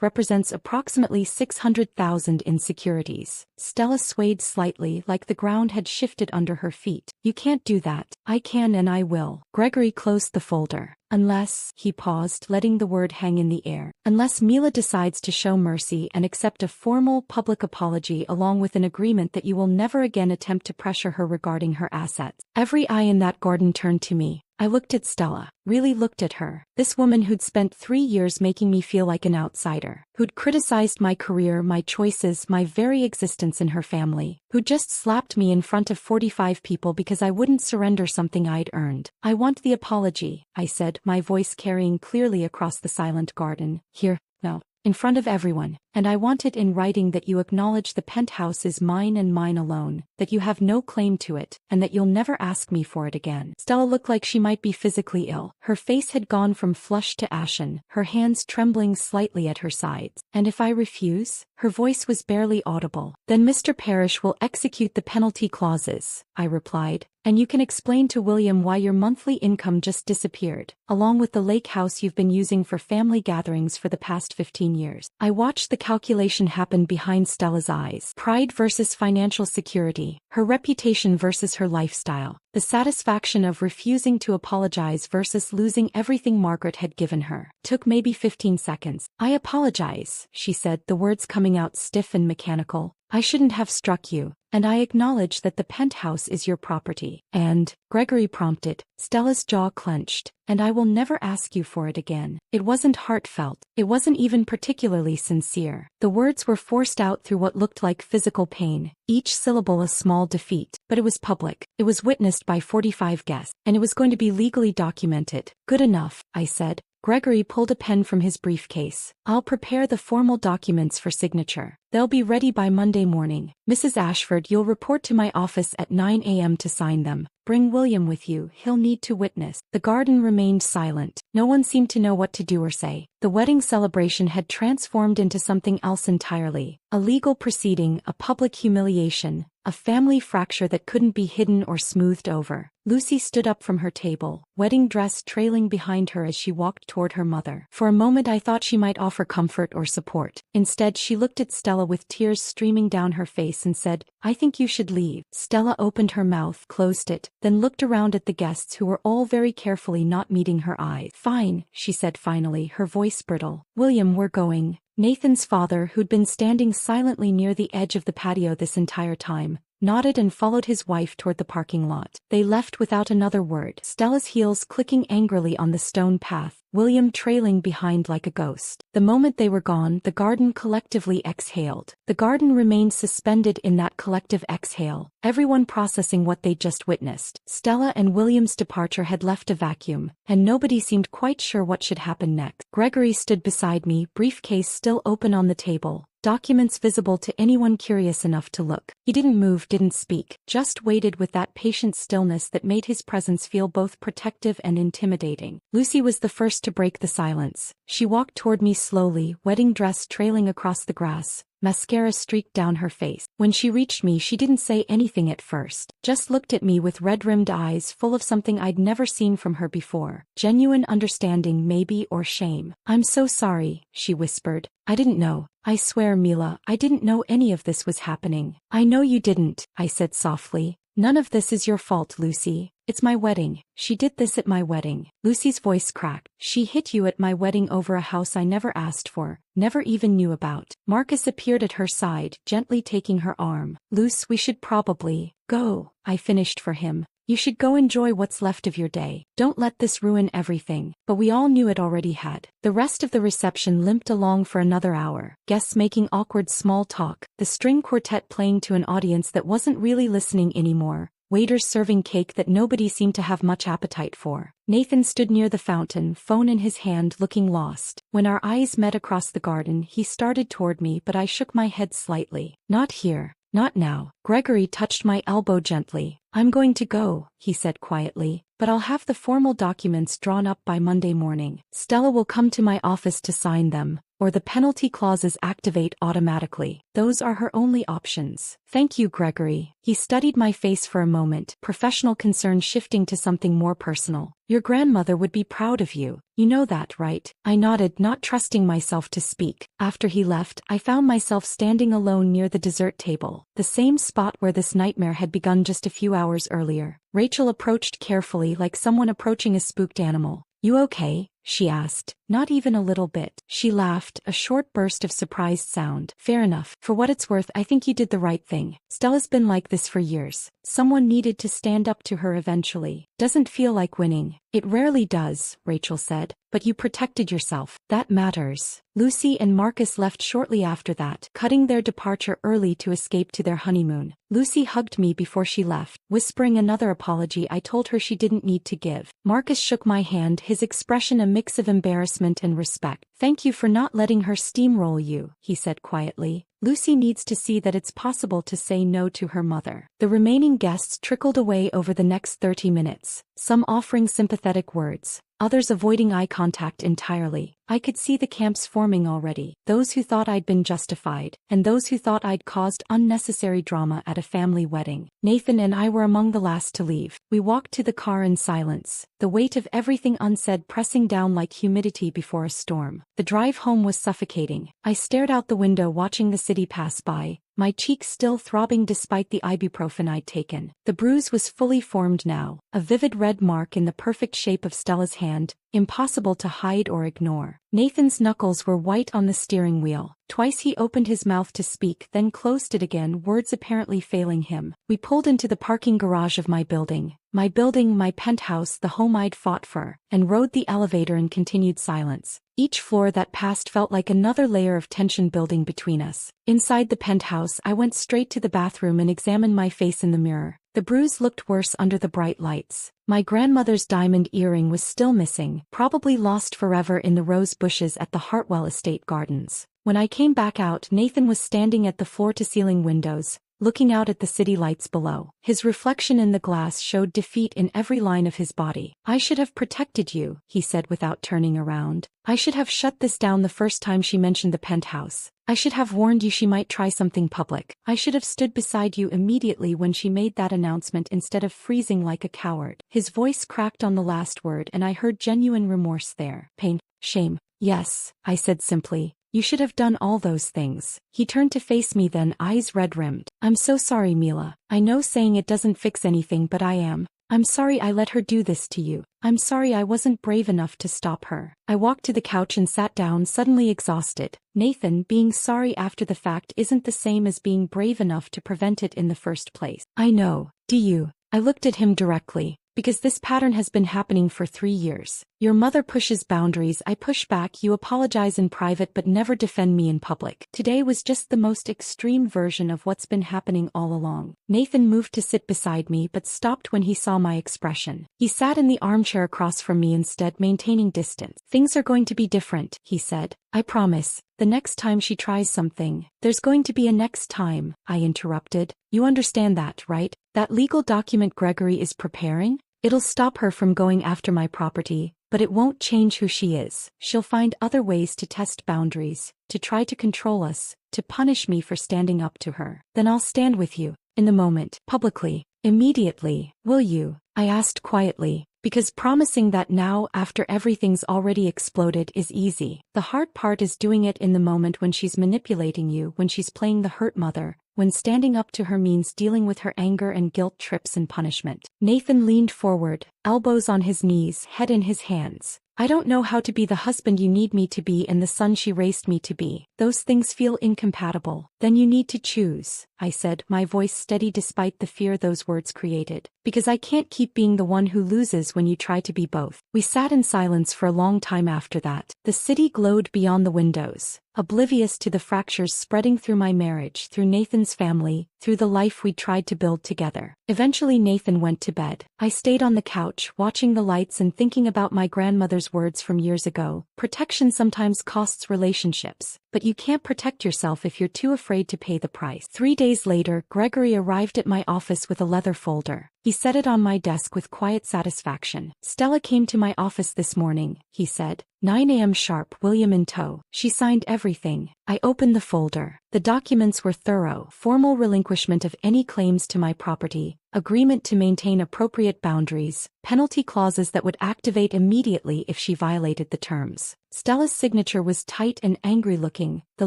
represents approximately $600,000 in securities. Stella swayed slightly, like the ground had shifted under her feet. You can't do that. I can and I will. Gregory closed the folder. Unless, he paused, letting the word hang in the air. Unless Mila decides to show mercy and accept a formal public apology along with an agreement that you will never again attempt to pressure her regarding her assets. Every eye in that garden turned to me. I looked at Stella, really looked at her. This woman who'd spent 3 years making me feel like an outsider, who'd criticized my career, my choices, my very existence in her family, who just slapped me in front of 45 people because I wouldn't surrender something I'd earned. I want the apology, I said, my voice carrying clearly across the silent garden. Here, no. In front of everyone, and I want it in writing that you acknowledge the penthouse is mine and mine alone, that you have no claim to it, and that you'll never ask me for it again. Stella looked like she might be physically ill. Her face had gone from flushed to ashen, her hands trembling slightly at her sides. And if I refuse? Her voice was barely audible. Then Mr. Parrish will execute the penalty clauses, I replied. And you can explain to William why your monthly income just disappeared, along with the lake house you've been using for family gatherings for the past 15 years. I watched the calculation happen behind Stella's eyes. Pride versus financial security, her reputation versus her lifestyle, the satisfaction of refusing to apologize versus losing everything Margaret had given her. Took maybe 15 seconds. I apologize, she said, the words coming out stiff and mechanical. I shouldn't have struck you, and I acknowledge that the penthouse is your property. And, Gregory prompted, Stella's jaw clenched, and I will never ask you for it again. It wasn't heartfelt. It wasn't even particularly sincere. The words were forced out through what looked like physical pain, each syllable a small defeat. But it was public. It was witnessed by 45 guests, and it was going to be legally documented. Good enough, I said. Gregory pulled a pen from his briefcase. I'll prepare the formal documents for signature. They'll be ready by Monday morning. Mrs. Ashford, you'll report to my office at 9 a.m. to sign them. Bring William with you, he'll need to witness. The garden remained silent. No one seemed to know what to do or say. The wedding celebration had transformed into something else entirely. A legal proceeding, a public humiliation, a family fracture that couldn't be hidden or smoothed over. Lucy stood up from her table, wedding dress trailing behind her as she walked toward her mother. For a moment I thought she might offer comfort or support. Instead, she looked at Stella with tears streaming down her face and said, I think you should leave. Stella opened her mouth, closed it, then looked around at the guests who were all very carefully not meeting her eyes. Fine, she said finally, her voice brittle. William, we're going. Nathan's father, who'd been standing silently near the edge of the patio this entire time, nodded and followed his wife toward the parking lot. They left without another word, Stella's heels clicking angrily on the stone path, William trailing behind like a ghost. The moment they were gone, the garden collectively exhaled. The garden remained suspended in that collective exhale, everyone processing what they'd just witnessed. Stella and William's departure had left a vacuum, and nobody seemed quite sure what should happen next. Gregory stood beside me, briefcase still open on the table, documents visible to anyone curious enough to look. He didn't move, didn't speak, just waited with that patient stillness that made his presence feel both protective and intimidating. Lucy was the first first to break the silence. She walked toward me slowly, wedding dress trailing across the grass, mascara streaked down her face. When she reached me, she didn't say anything at first, just looked at me with red-rimmed eyes full of something I'd never seen from her before. Genuine understanding maybe, or shame. "I'm so sorry," she whispered. "I didn't know. I swear, Mila, I didn't know any of this was happening." "I know you didn't," I said softly. "None of this is your fault, Lucy. It's my wedding. She did this at my wedding." Lucy's voice cracked. "She hit you at my wedding over a house I never asked for, never even knew about." Marcus appeared at her side, gently taking her arm. "Luce, we should probably go," I finished for him. "You should go enjoy what's left of your day. Don't let this ruin everything." But we all knew it already had. The rest of the reception limped along for another hour, guests making awkward small talk, the string quartet playing to an audience that wasn't really listening anymore, waiters serving cake that nobody seemed to have much appetite for. Nathan stood near the fountain, phone in his hand, looking lost. When our eyes met across the garden, he started toward me, but I shook my head slightly. "Not here. Not now." Gregory touched my elbow gently. "I'm going to go," he said quietly, "but I'll have the formal documents drawn up by Monday morning. Stella will come to my office to sign them, or the penalty clauses activate automatically. Those are her only options." "Thank you, Gregory." He studied my face for a moment, professional concern shifting to something more personal. "Your grandmother would be proud of you. You know that, right?" I nodded, not trusting myself to speak. After he left, I found myself standing alone near the dessert table, the same spot where this nightmare had begun just a few hours earlier. Rachel approached carefully, like someone approaching a spooked animal. "You okay?" she asked. "Not even a little bit." She laughed, a short burst of surprised sound. "Fair enough. For what it's worth, I think you did the right thing. Stella's been like this for years. Someone needed to stand up to her eventually. Doesn't feel like winning." "It rarely does," Rachel said. "But you protected yourself. That matters." Lucy and Marcus left shortly after that, cutting their departure early to escape to their honeymoon. Lucy hugged me before she left, whispering another apology I told her she didn't need to give. Marcus shook my hand, his expression a mix of embarrassment and respect. "Thank you for not letting her steamroll you," he said quietly. "Lucy needs to see that it's possible to say no to her mother." The remaining guests trickled away over the next 30 minutes, some offering sympathetic words, others avoiding eye contact entirely. I could see the camps forming already, those who thought I'd been justified, and those who thought I'd caused unnecessary drama at a family wedding. Nathan and I were among the last to leave. We walked to the car in silence, the weight of everything unsaid pressing down like humidity before a storm. The drive home was suffocating. I stared out the window watching the city pass by, my cheeks still throbbing despite the ibuprofen I'd taken. The bruise was fully formed now, a vivid red mark in the perfect shape of Stella's hand, impossible to hide or ignore. Nathan's knuckles were white on the steering wheel. Twice he opened his mouth to speak, then closed it again, words apparently failing him. We pulled into the parking garage of my building, my penthouse, the home I'd fought for, and rode the elevator in continued silence. Each floor that passed felt like another layer of tension building between us. Inside the penthouse, I went straight to the bathroom and examined my face in the mirror. The bruise looked worse under the bright lights. My grandmother's diamond earring was still missing, probably lost forever in the rose bushes at the Hartwell Estate Gardens. When I came back out, Nathan was standing at the floor-to-ceiling windows, looking out at the city lights below. His reflection in the glass showed defeat in every line of his body. "I should have protected you," he said without turning around. "I should have shut this down the first time she mentioned the penthouse. I should have warned you she might try something public. I should have stood beside you immediately when she made that announcement instead of freezing like a coward." His voice cracked on the last word and I heard genuine remorse there. "Pain, shame." "Yes," I said simply. "You should have done all those things." He turned to face me then, eyes red-rimmed. "I'm so sorry, Mila. I know saying it doesn't fix anything, but I am. I'm sorry I let her do this to you. I'm sorry I wasn't brave enough to stop her." I walked to the couch and sat down, suddenly exhausted. Nathan, being sorry after the fact isn't the same as being brave enough to prevent it in the first place. "I know. Do you?" I looked at him directly. "Because this pattern has been happening for 3 years. Your mother pushes boundaries, I push back, you apologize in private but never defend me in public. Today was just the most extreme version of what's been happening all along." Nathan moved to sit beside me but stopped when he saw my expression. He sat in the armchair across from me instead, maintaining distance. "Things are going to be different," he said. "I promise. The next time she tries something." "There's going to be a next time," I interrupted. "You understand that, right? That legal document Gregory is preparing? It'll stop her from going after my property, but it won't change who she is. She'll find other ways to test boundaries, to try to control us, to punish me for standing up to her. Then I'll stand with you, in the moment, publicly, immediately. Will you? I asked quietly, because promising that now after everything's already exploded is easy. The hard part is doing it in the moment when she's manipulating you, when she's playing the hurt mother, when standing up to her means dealing with her anger and guilt trips and punishment. Nathan leaned forward, elbows on his knees, head in his hands. I don't know how to be the husband you need me to be and the son she raised me to be. Those things feel incompatible. Then you need to choose, I said, my voice steady despite the fear those words created. Because I can't keep being the one who loses when you try to be both. We sat in silence for a long time after that. The city glowed beyond the windows, oblivious to the fractures spreading through my marriage, through Nathan's family, through the life we tried to build together. Eventually Nathan went to bed. I stayed on the couch, watching the lights and thinking about my grandmother's words from years ago. Protection sometimes costs relationships, but you can't protect yourself if you're too afraid to pay the price. 3 days later, Gregory arrived at my office with a leather folder. He set it on my desk with quiet satisfaction. Stella came to my office this morning, he said. 9 a.m. sharp, William in tow. She signed everything. I opened the folder. The documents were thorough: formal relinquishment of any claims to my property, agreement to maintain appropriate boundaries, penalty clauses that would activate immediately if she violated the terms. Stella's signature was tight and angry-looking, the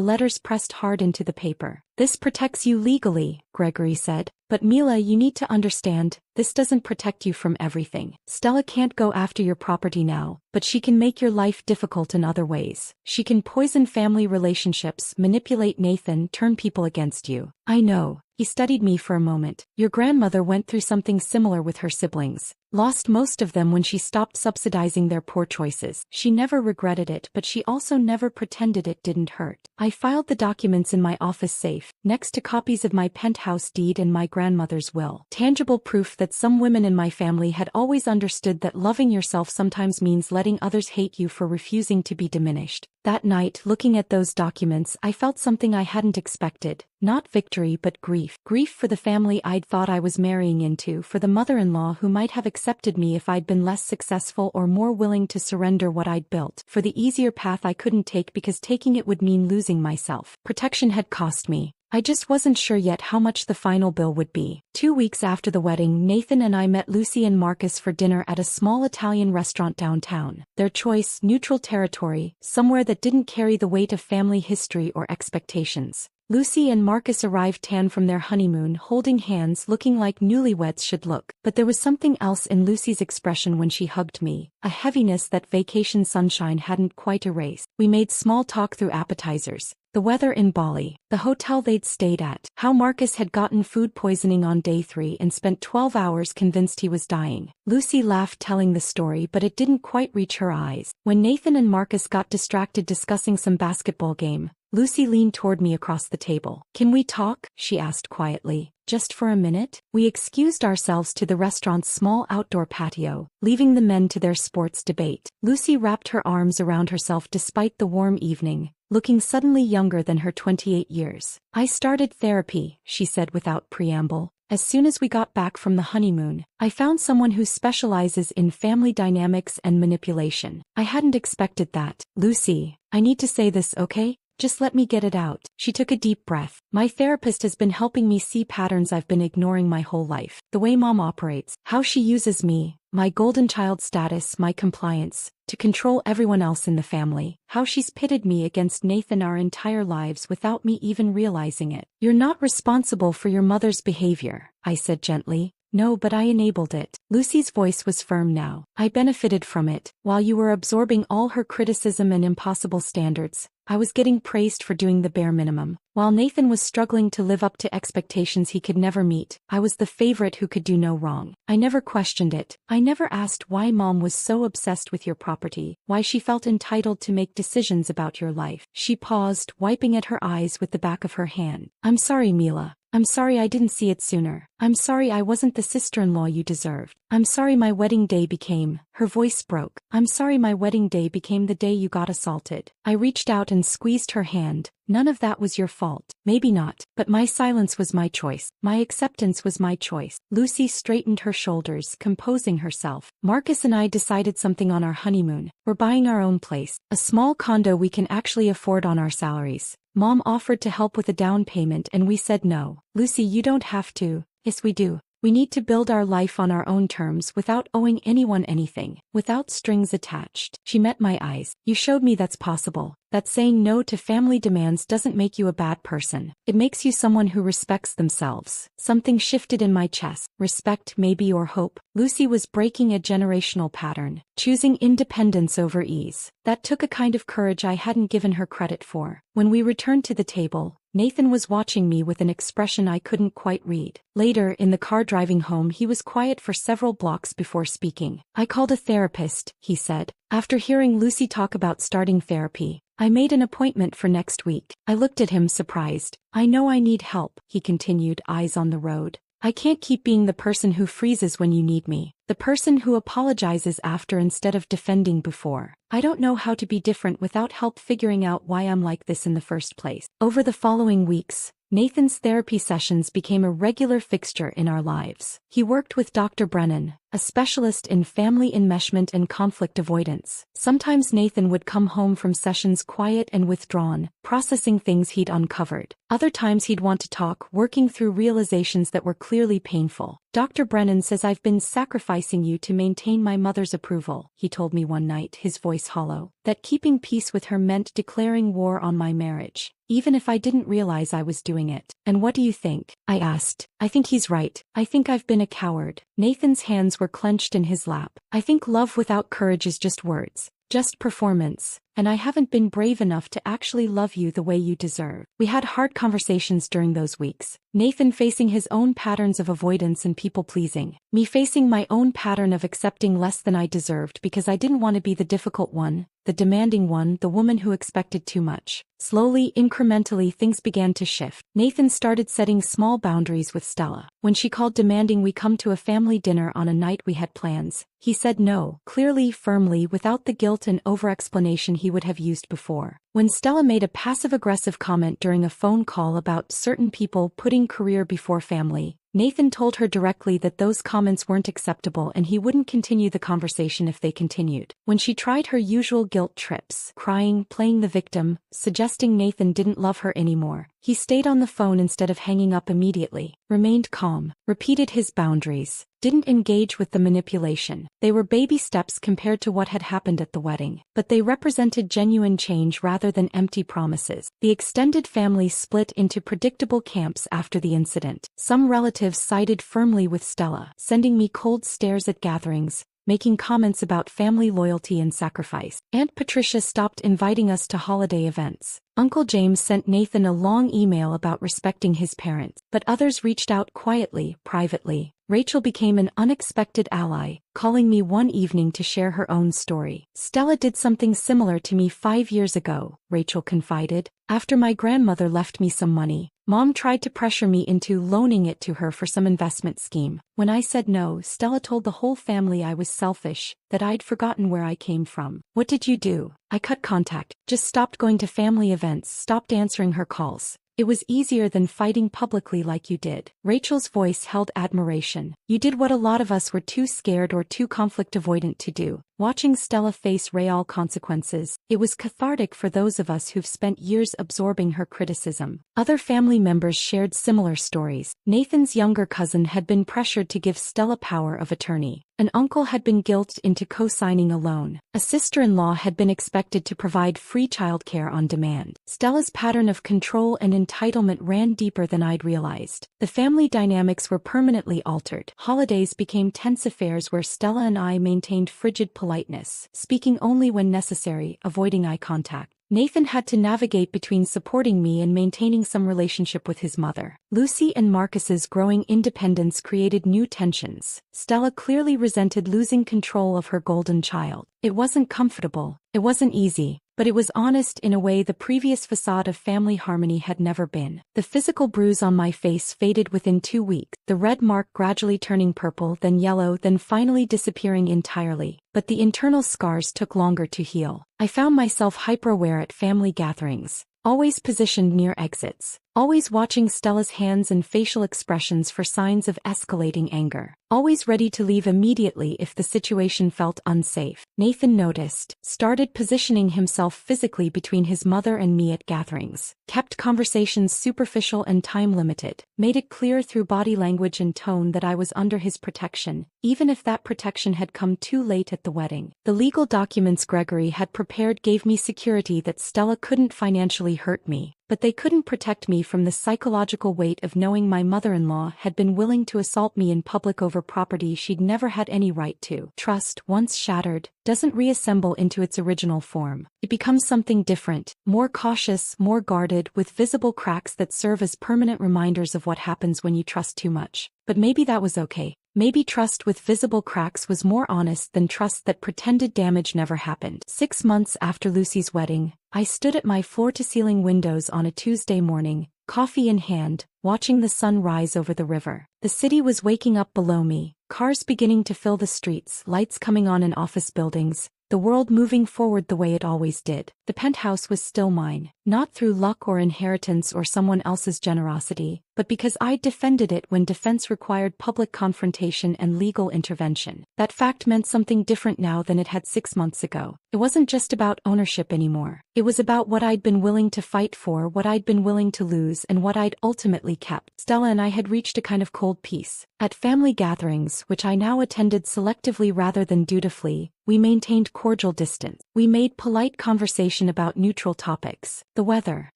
letters pressed hard into the paper. This protects you legally, Gregory said. But Mila, you need to understand, this doesn't protect you from everything. Stella can't go after your property now, but she can make your life difficult in other ways. She can poison family relationships, manipulate Nathan, turn people against you. I know. He studied me for a moment. Your grandmother went through something similar with her siblings. Lost most of them when she stopped subsidizing their poor choices. She never regretted it, but she also never pretended it didn't hurt. I filed the documents in my office safe, next to copies of my penthouse deed and my grandmother's will. Tangible proof that some women in my family had always understood that loving yourself sometimes means letting others hate you for refusing to be diminished. That night, looking at those documents, I felt something I hadn't expected. Not victory but grief. Grief for the family I'd thought I was marrying into, for the mother-in-law who might have accepted me if I'd been less successful or more willing to surrender what I'd built, for the easier path I couldn't take because taking it would mean losing myself. Protection had cost me. I just wasn't sure yet how much the final bill would be. 2 weeks after the wedding, Nathan and I met Lucy and Marcus for dinner at a small Italian restaurant downtown. Their choice, neutral territory, somewhere that didn't carry the weight of family history or expectations. Lucy and Marcus arrived tan from their honeymoon, holding hands, looking like newlyweds should look. But there was something else in Lucy's expression when she hugged me, a heaviness that vacation sunshine hadn't quite erased. We made small talk through appetizers. The weather in Bali, the hotel they'd stayed at, how Marcus had gotten food poisoning on day 3 and spent 12 hours convinced he was dying. Lucy laughed telling the story, but it didn't quite reach her eyes. When Nathan and Marcus got distracted discussing some basketball game, Lucy leaned toward me across the table. "Can we talk?" she asked quietly. "Just for a minute?" We excused ourselves to the restaurant's small outdoor patio, leaving the men to their sports debate. Lucy wrapped her arms around herself despite the warm evening, looking suddenly younger than her 28 years. "I started therapy," she said without preamble. "As soon as we got back from the honeymoon, I found someone who specializes in family dynamics and manipulation. I hadn't expected that." "Lucy, I need to say this, okay? Just let me get it out." She took a deep breath. "My therapist has been helping me see patterns I've been ignoring my whole life. The way Mom operates, how she uses me, my golden child status, my compliance, to control everyone else in the family. How she's pitted me against Nathan our entire lives without me even realizing it." "You're not responsible for your mother's behavior," I said gently. "No, but I enabled it." Lucy's voice was firm now. "I benefited from it. While you were absorbing all her criticism and impossible standards, I was getting praised for doing the bare minimum. While Nathan was struggling to live up to expectations he could never meet, I was the favorite who could do no wrong. I never questioned it. I never asked why Mom was so obsessed with your property, why she felt entitled to make decisions about your life." She paused, wiping at her eyes with the back of her hand. "I'm sorry, Mila. I'm sorry I didn't see it sooner. I'm sorry I wasn't the sister-in-law you deserved. I'm sorry my wedding day became, her voice broke. I'm sorry my wedding day became the day you got assaulted. I reached out and squeezed her hand. None of that was your fault. Maybe not, but my silence was my choice. My acceptance was my choice. Lucy straightened her shoulders, composing herself. Marcus and I decided something on our honeymoon. We're buying our own place. A small condo we can actually afford on our salaries. Mom offered to help with a down payment and we said no. Lucy, you don't have to. Yes, we do. We need to build our life on our own terms without owing anyone anything, without strings attached. She met my eyes. You showed me that's possible. That saying no to family demands doesn't make you a bad person. It makes you someone who respects themselves. Something shifted in my chest. Respect, maybe, or hope. Lucy was breaking a generational pattern, choosing independence over ease. That took a kind of courage I hadn't given her credit for. When we returned to the table, Nathan was watching me with an expression I couldn't quite read. Later, in the car driving home, he was quiet for several blocks before speaking. I called a therapist, he said. After hearing Lucy talk about starting therapy, I made an appointment for next week. I looked at him surprised. I know I need help, he continued, eyes on the road. I can't keep being the person who freezes when you need me, the person who apologizes after instead of defending before. I don't know how to be different without help figuring out why I'm like this in the first place. Over the following weeks, Nathan's therapy sessions became a regular fixture in our lives. He worked with Dr. Brennan, a specialist in family enmeshment and conflict avoidance. Sometimes Nathan would come home from sessions quiet and withdrawn, processing things he'd uncovered. Other times he'd want to talk, working through realizations that were clearly painful. Dr. Brennan says I've been sacrificing you to maintain my mother's approval, he told me one night, his voice hollow. That keeping peace with her meant declaring war on my marriage, even if I didn't realize I was doing it. And what do you think? I asked. I think he's right. I think I've been a coward. Nathan's hands were clenched in his lap. I think love without courage is just words, just performance, and I haven't been brave enough to actually love you the way you deserve. We had hard conversations during those weeks. Nathan facing his own patterns of avoidance and people-pleasing. Me facing my own pattern of accepting less than I deserved because I didn't want to be the difficult one, the demanding one, the woman who expected too much. Slowly, incrementally, things began to shift. Nathan started setting small boundaries with Stella. When she called demanding we come to a family dinner on a night we had plans, he said no, clearly, firmly, without the guilt and over-explanation he would have used before. When Stella made a passive-aggressive comment during a phone call about certain people putting career before family, Nathan told her directly that those comments weren't acceptable and he wouldn't continue the conversation if they continued. When she tried her usual guilt trips, crying, playing the victim, suggesting Nathan didn't love her anymore, he stayed on the phone instead of hanging up immediately, remained calm, repeated his boundaries, didn't engage with the manipulation. They were baby steps compared to what had happened at the wedding, but they represented genuine change rather than empty promises. The extended family split into predictable camps after the incident. Some relatives sided firmly with Stella, sending me cold stares at gatherings, making comments about family loyalty and sacrifice. Aunt Patricia stopped inviting us to holiday events. Uncle James sent Nathan a long email about respecting his parents, but others reached out quietly, privately. Rachel became an unexpected ally, calling me one evening to share her own story. Stella did something similar to me 5 years ago, Rachel confided. After my grandmother left me some money, Mom tried to pressure me into loaning it to her for some investment scheme. When I said no, Stella told the whole family I was selfish, that I'd forgotten where I came from. What did you do? I cut contact, just stopped going to family events, stopped answering her calls. It was easier than fighting publicly like you did. Rachel's voice held admiration. You did what a lot of us were too scared or too conflict avoidant to do. Watching Stella face real consequences, it was cathartic for those of us who've spent years absorbing her criticism. Other family members shared similar stories. Nathan's younger cousin had been pressured to give Stella power of attorney. An uncle had been guilted into co-signing a loan. A sister-in-law had been expected to provide free childcare on demand. Stella's pattern of control and entitlement ran deeper than I'd realized. The family dynamics were permanently altered. Holidays became tense affairs where Stella and I maintained frigid politeness, speaking only when necessary, avoiding eye contact. Nathan had to navigate between supporting me and maintaining some relationship with his mother. Lucy and Marcus's growing independence created new tensions. Stella clearly resented losing control of her golden child. It wasn't comfortable. It wasn't easy. but it was honest in a way the previous facade of family harmony had never been. The physical bruise on my face faded within 2 weeks, the red mark gradually turning purple, then yellow, then finally disappearing entirely. But the internal scars took longer to heal. I found myself hyper-aware at family gatherings, always positioned near exits, always watching Stella's hands and facial expressions for signs of escalating anger, always ready to leave immediately if the situation felt unsafe. Nathan noticed, started positioning himself physically between his mother and me at gatherings, kept conversations superficial and time-limited, made it clear through body language and tone that I was under his protection, even if that protection had come too late at the wedding. The legal documents Gregory had prepared gave me security that Stella couldn't financially hurt me, but they couldn't protect me from the psychological weight of knowing my mother-in-law had been willing to assault me in public over property she'd never had any right to. Trust, once shattered, doesn't reassemble into its original form. It becomes something different, more cautious, more guarded, with visible cracks that serve as permanent reminders of what happens when you trust too much. But maybe that was okay. Maybe trust with visible cracks was more honest than trust that pretended damage never happened. 6 months after Lucy's wedding, I stood at my floor-to-ceiling windows on a Tuesday morning, coffee in hand, watching the sun rise over the river. The city was waking up below me, cars beginning to fill the streets, lights coming on in office buildings, the world moving forward the way it always did. The penthouse was still mine, not through luck or inheritance or someone else's generosity, but because I'd defended it when defense required public confrontation and legal intervention. That fact meant something different now than it had 6 months ago. It wasn't just about ownership anymore. It was about what I'd been willing to fight for, what I'd been willing to lose, and what I'd ultimately kept. Stella and I had reached a kind of cold peace. At family gatherings, which I now attended selectively rather than dutifully, we maintained cordial distance. We made polite conversation about neutral topics, the weather,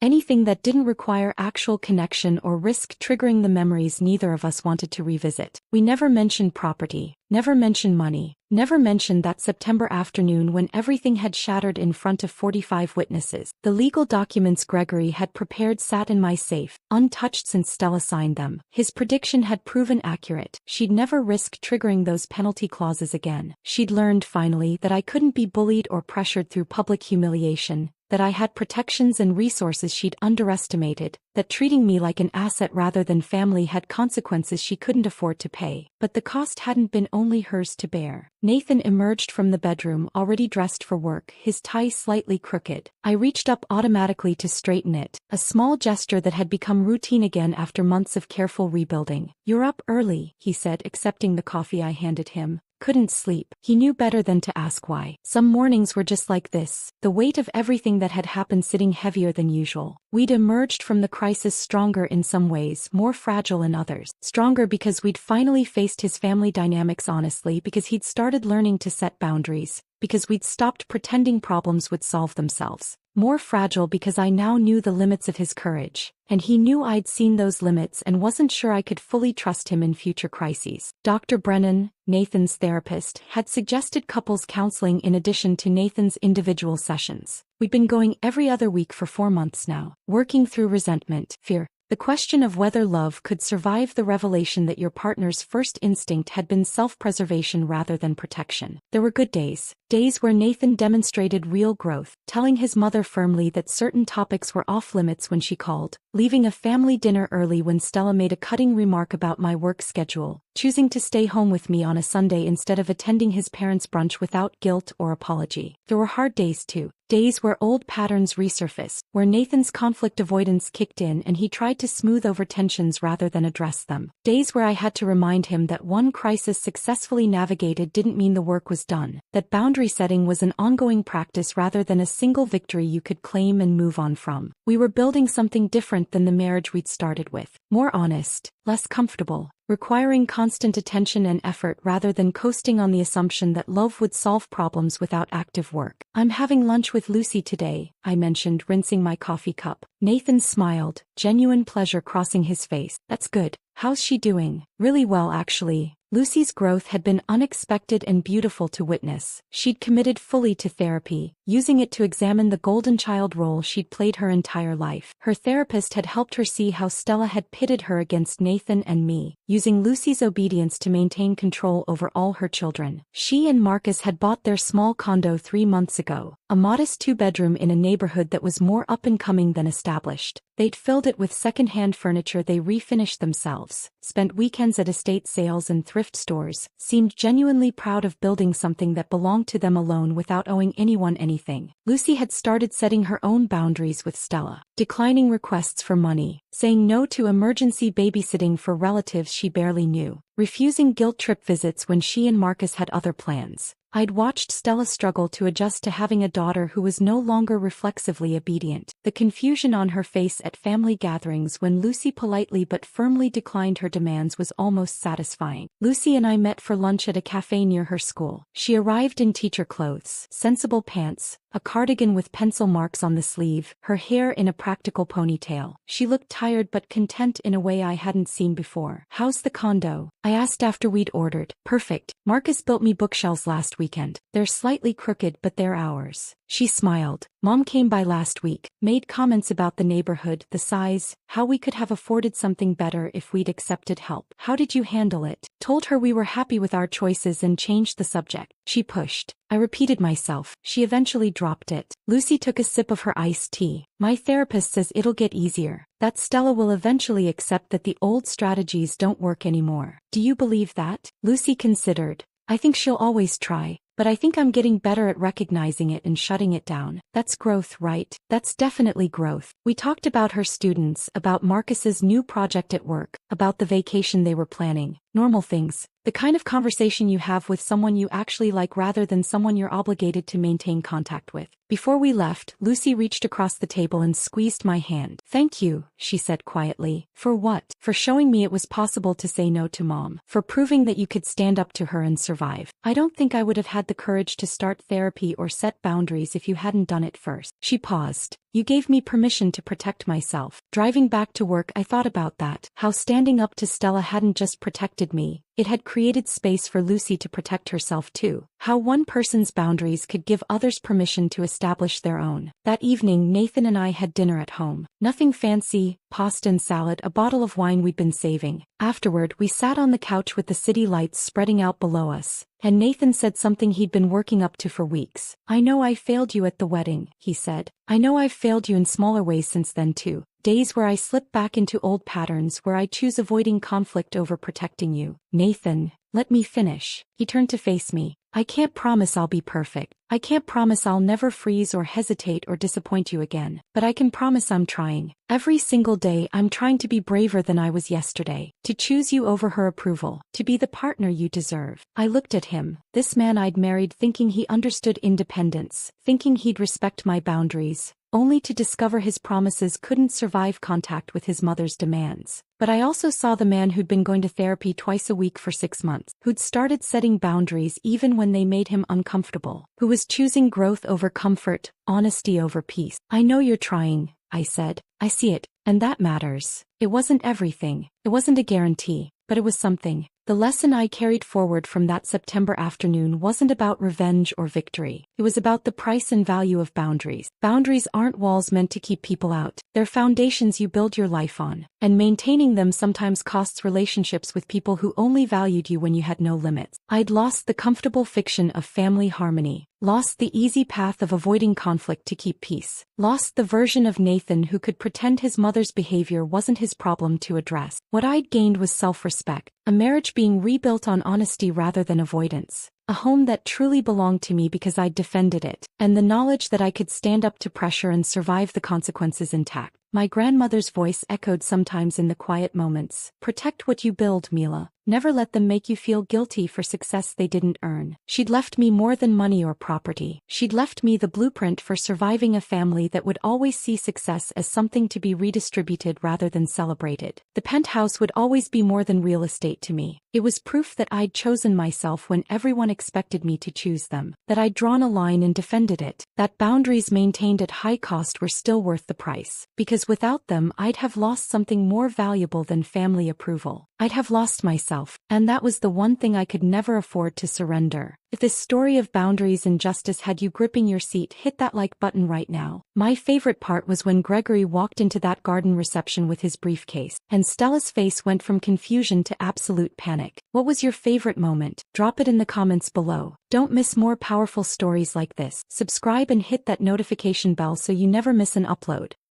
anything that didn't require actual connection or risk triggering the memories neither of us wanted to revisit. We never mentioned property, never mentioned money, never mentioned that September afternoon when everything had shattered in front of 45 witnesses. The legal documents Gregory had prepared sat in my safe, untouched since Stella signed them. His prediction had proven accurate. She'd never risk triggering those penalty clauses again. She'd learned finally that I couldn't be bullied or pressured through public humiliation, that I had protections and resources she'd underestimated, that treating me like an asset rather than family had consequences she couldn't afford to pay. But the cost hadn't been only hers to bear. Nathan emerged from the bedroom already dressed for work, his tie slightly crooked. I reached up automatically to straighten it, a small gesture that had become routine again after months of careful rebuilding. "You're up early," he said, accepting the coffee I handed him. Couldn't sleep. He knew better than to ask why. Some mornings were just like this, the weight of everything that had happened sitting heavier than usual. We'd emerged from the crisis stronger in some ways, more fragile in others. Stronger because we'd finally faced his family dynamics honestly, because he'd started learning to set boundaries, because we'd stopped pretending problems would solve themselves. More fragile because I now knew the limits of his courage, and he knew I'd seen those limits and wasn't sure I could fully trust him in future crises. Dr. Brennan, Nathan's therapist, had suggested couples counseling in addition to Nathan's individual sessions. We'd been going every other week for 4 months now, working through resentment, fear, the question of whether love could survive the revelation that your partner's first instinct had been self-preservation rather than protection. There were good days, days where Nathan demonstrated real growth, telling his mother firmly that certain topics were off-limits when she called, leaving a family dinner early when Stella made a cutting remark about my work schedule, choosing to stay home with me on a Sunday instead of attending his parents' brunch without guilt or apology. There were hard days too. Days where old patterns resurfaced, where Nathan's conflict avoidance kicked in and he tried to smooth over tensions rather than address them. Days where I had to remind him that one crisis successfully navigated didn't mean the work was done, that boundary setting was an ongoing practice rather than a single victory you could claim and move on from. We were building something different than the marriage we'd started with. More honest, less comfortable, requiring constant attention and effort rather than coasting on the assumption that love would solve problems without active work. "I'm having lunch with Lucy today," I mentioned, rinsing my coffee cup. Nathan smiled, genuine pleasure crossing his face. "That's good. How's she doing?" "Really well, actually. Lucy's growth had been unexpected and beautiful to witness. She'd committed fully to therapy, using it to examine the golden child role she'd played her entire life. Her therapist had helped her see how Stella had pitted her against Nathan and me, using Lucy's obedience to maintain control over all her children. She and Marcus had bought their small condo 3 months ago, a modest 2-bedroom in a neighborhood that was more up-and-coming than established. They'd filled it with second-hand furniture they refinished themselves, spent weekends at estate sales and thrift stores, seemed genuinely proud of building something that belonged to them alone without owing anyone anything. Lucy had started setting her own boundaries with Stella, declining requests for money, saying no to emergency babysitting for relatives she barely knew, refusing guilt trip visits when she and Marcus had other plans. I'd watched Stella struggle to adjust to having a daughter who was no longer reflexively obedient. The confusion on her face at family gatherings when Lucy politely but firmly declined her demands was almost satisfying. Lucy and I met for lunch at a cafe near her school. She arrived in teacher clothes, sensible pants, a cardigan with pencil marks on the sleeve, her hair in a practical ponytail. She looked tired but content in a way I hadn't seen before. "How's the condo?" I asked after we'd ordered. "Perfect. Marcus built me bookshelves last weekend. They're slightly crooked but they're ours." She smiled. "Mom came by last week, made comments about the neighborhood, the size, how we could have afforded something better if we'd accepted help. How did you handle it?" Told her we were happy with our choices and changed the subject. She pushed. I repeated myself. She eventually dropped it. Lucy took a sip of her iced tea. "My therapist says it'll get easier, that Stella will eventually accept that the old strategies don't work anymore. Do you believe that?" Lucy considered. "I think she'll always try. But I think I'm getting better at recognizing it and shutting it down." "That's growth, right?" "That's definitely growth." We talked about her students, about Marcus's new project at work, about the vacation they were planning. Normal things. The kind of conversation you have with someone you actually like rather than someone you're obligated to maintain contact with. Before we left, Lucy reached across the table and squeezed my hand. "Thank you," she said quietly. "For what?" "For showing me it was possible to say no to Mom. For proving that you could stand up to her and survive. I don't think I would have had the courage to start therapy or set boundaries if you hadn't done it first." She paused. "You gave me permission to protect myself." Driving back to work, I thought about that. How standing up to Stella hadn't just protected me, it had created space for Lucy to protect herself too. How one person's boundaries could give others permission to establish their own. That evening, Nathan and I had dinner at home. Nothing fancy, pasta and salad, a bottle of wine we'd been saving. Afterward, we sat on the couch with the city lights spreading out below us, and Nathan said something he'd been working up to for weeks. "I know I failed you at the wedding," he said. "I know I've failed you in smaller ways since then too. Days where I slip back into old patterns where I choose avoiding conflict over protecting you." "Nathan, let me finish." He turned to face me. "I can't promise I'll be perfect. I can't promise I'll never freeze or hesitate or disappoint you again. But I can promise I'm trying. Every single day I'm trying to be braver than I was yesterday. To choose you over her approval. To be the partner you deserve." I looked at him, this man I'd married thinking he understood independence, thinking he'd respect my boundaries, only to discover his promises couldn't survive contact with his mother's demands. But I also saw the man who'd been going to therapy twice a week for 6 months, who'd started setting boundaries even when they made him uncomfortable, who was choosing growth over comfort, honesty over peace. "I know you're trying," I said. "I see it, and that matters." It wasn't everything, it wasn't a guarantee, but it was something. The lesson I carried forward from that September afternoon wasn't about revenge or victory. It was about the price and value of boundaries. Boundaries aren't walls meant to keep people out. They're foundations you build your life on. And maintaining them sometimes costs relationships with people who only valued you when you had no limits. I'd lost the comfortable fiction of family harmony. Lost the easy path of avoiding conflict to keep peace. Lost the version of Nathan who could pretend his mother's behavior wasn't his problem to address. What I'd gained was self-respect. A marriage being rebuilt on honesty rather than avoidance. A home that truly belonged to me because I'd defended it. And the knowledge that I could stand up to pressure and survive the consequences intact. My grandmother's voice echoed sometimes in the quiet moments. "Protect what you build, Mila. Never let them make you feel guilty for success they didn't earn." She'd left me more than money or property. She'd left me the blueprint for surviving a family that would always see success as something to be redistributed rather than celebrated. The penthouse would always be more than real estate to me. It was proof that I'd chosen myself when everyone expected me to choose them. That I'd drawn a line and defended it. That boundaries maintained at high cost were still worth the price. Because without them I'd have lost something more valuable than family approval. I'd have lost myself, and that was the one thing I could never afford to surrender. If this story of boundaries and justice had you gripping your seat, hit that like button right now. My favorite part was when Gregory walked into that garden reception with his briefcase, and Stella's face went from confusion to absolute panic. What was your favorite moment? Drop it in the comments below. Don't miss more powerful stories like this. Subscribe and hit that notification bell so you never miss an upload.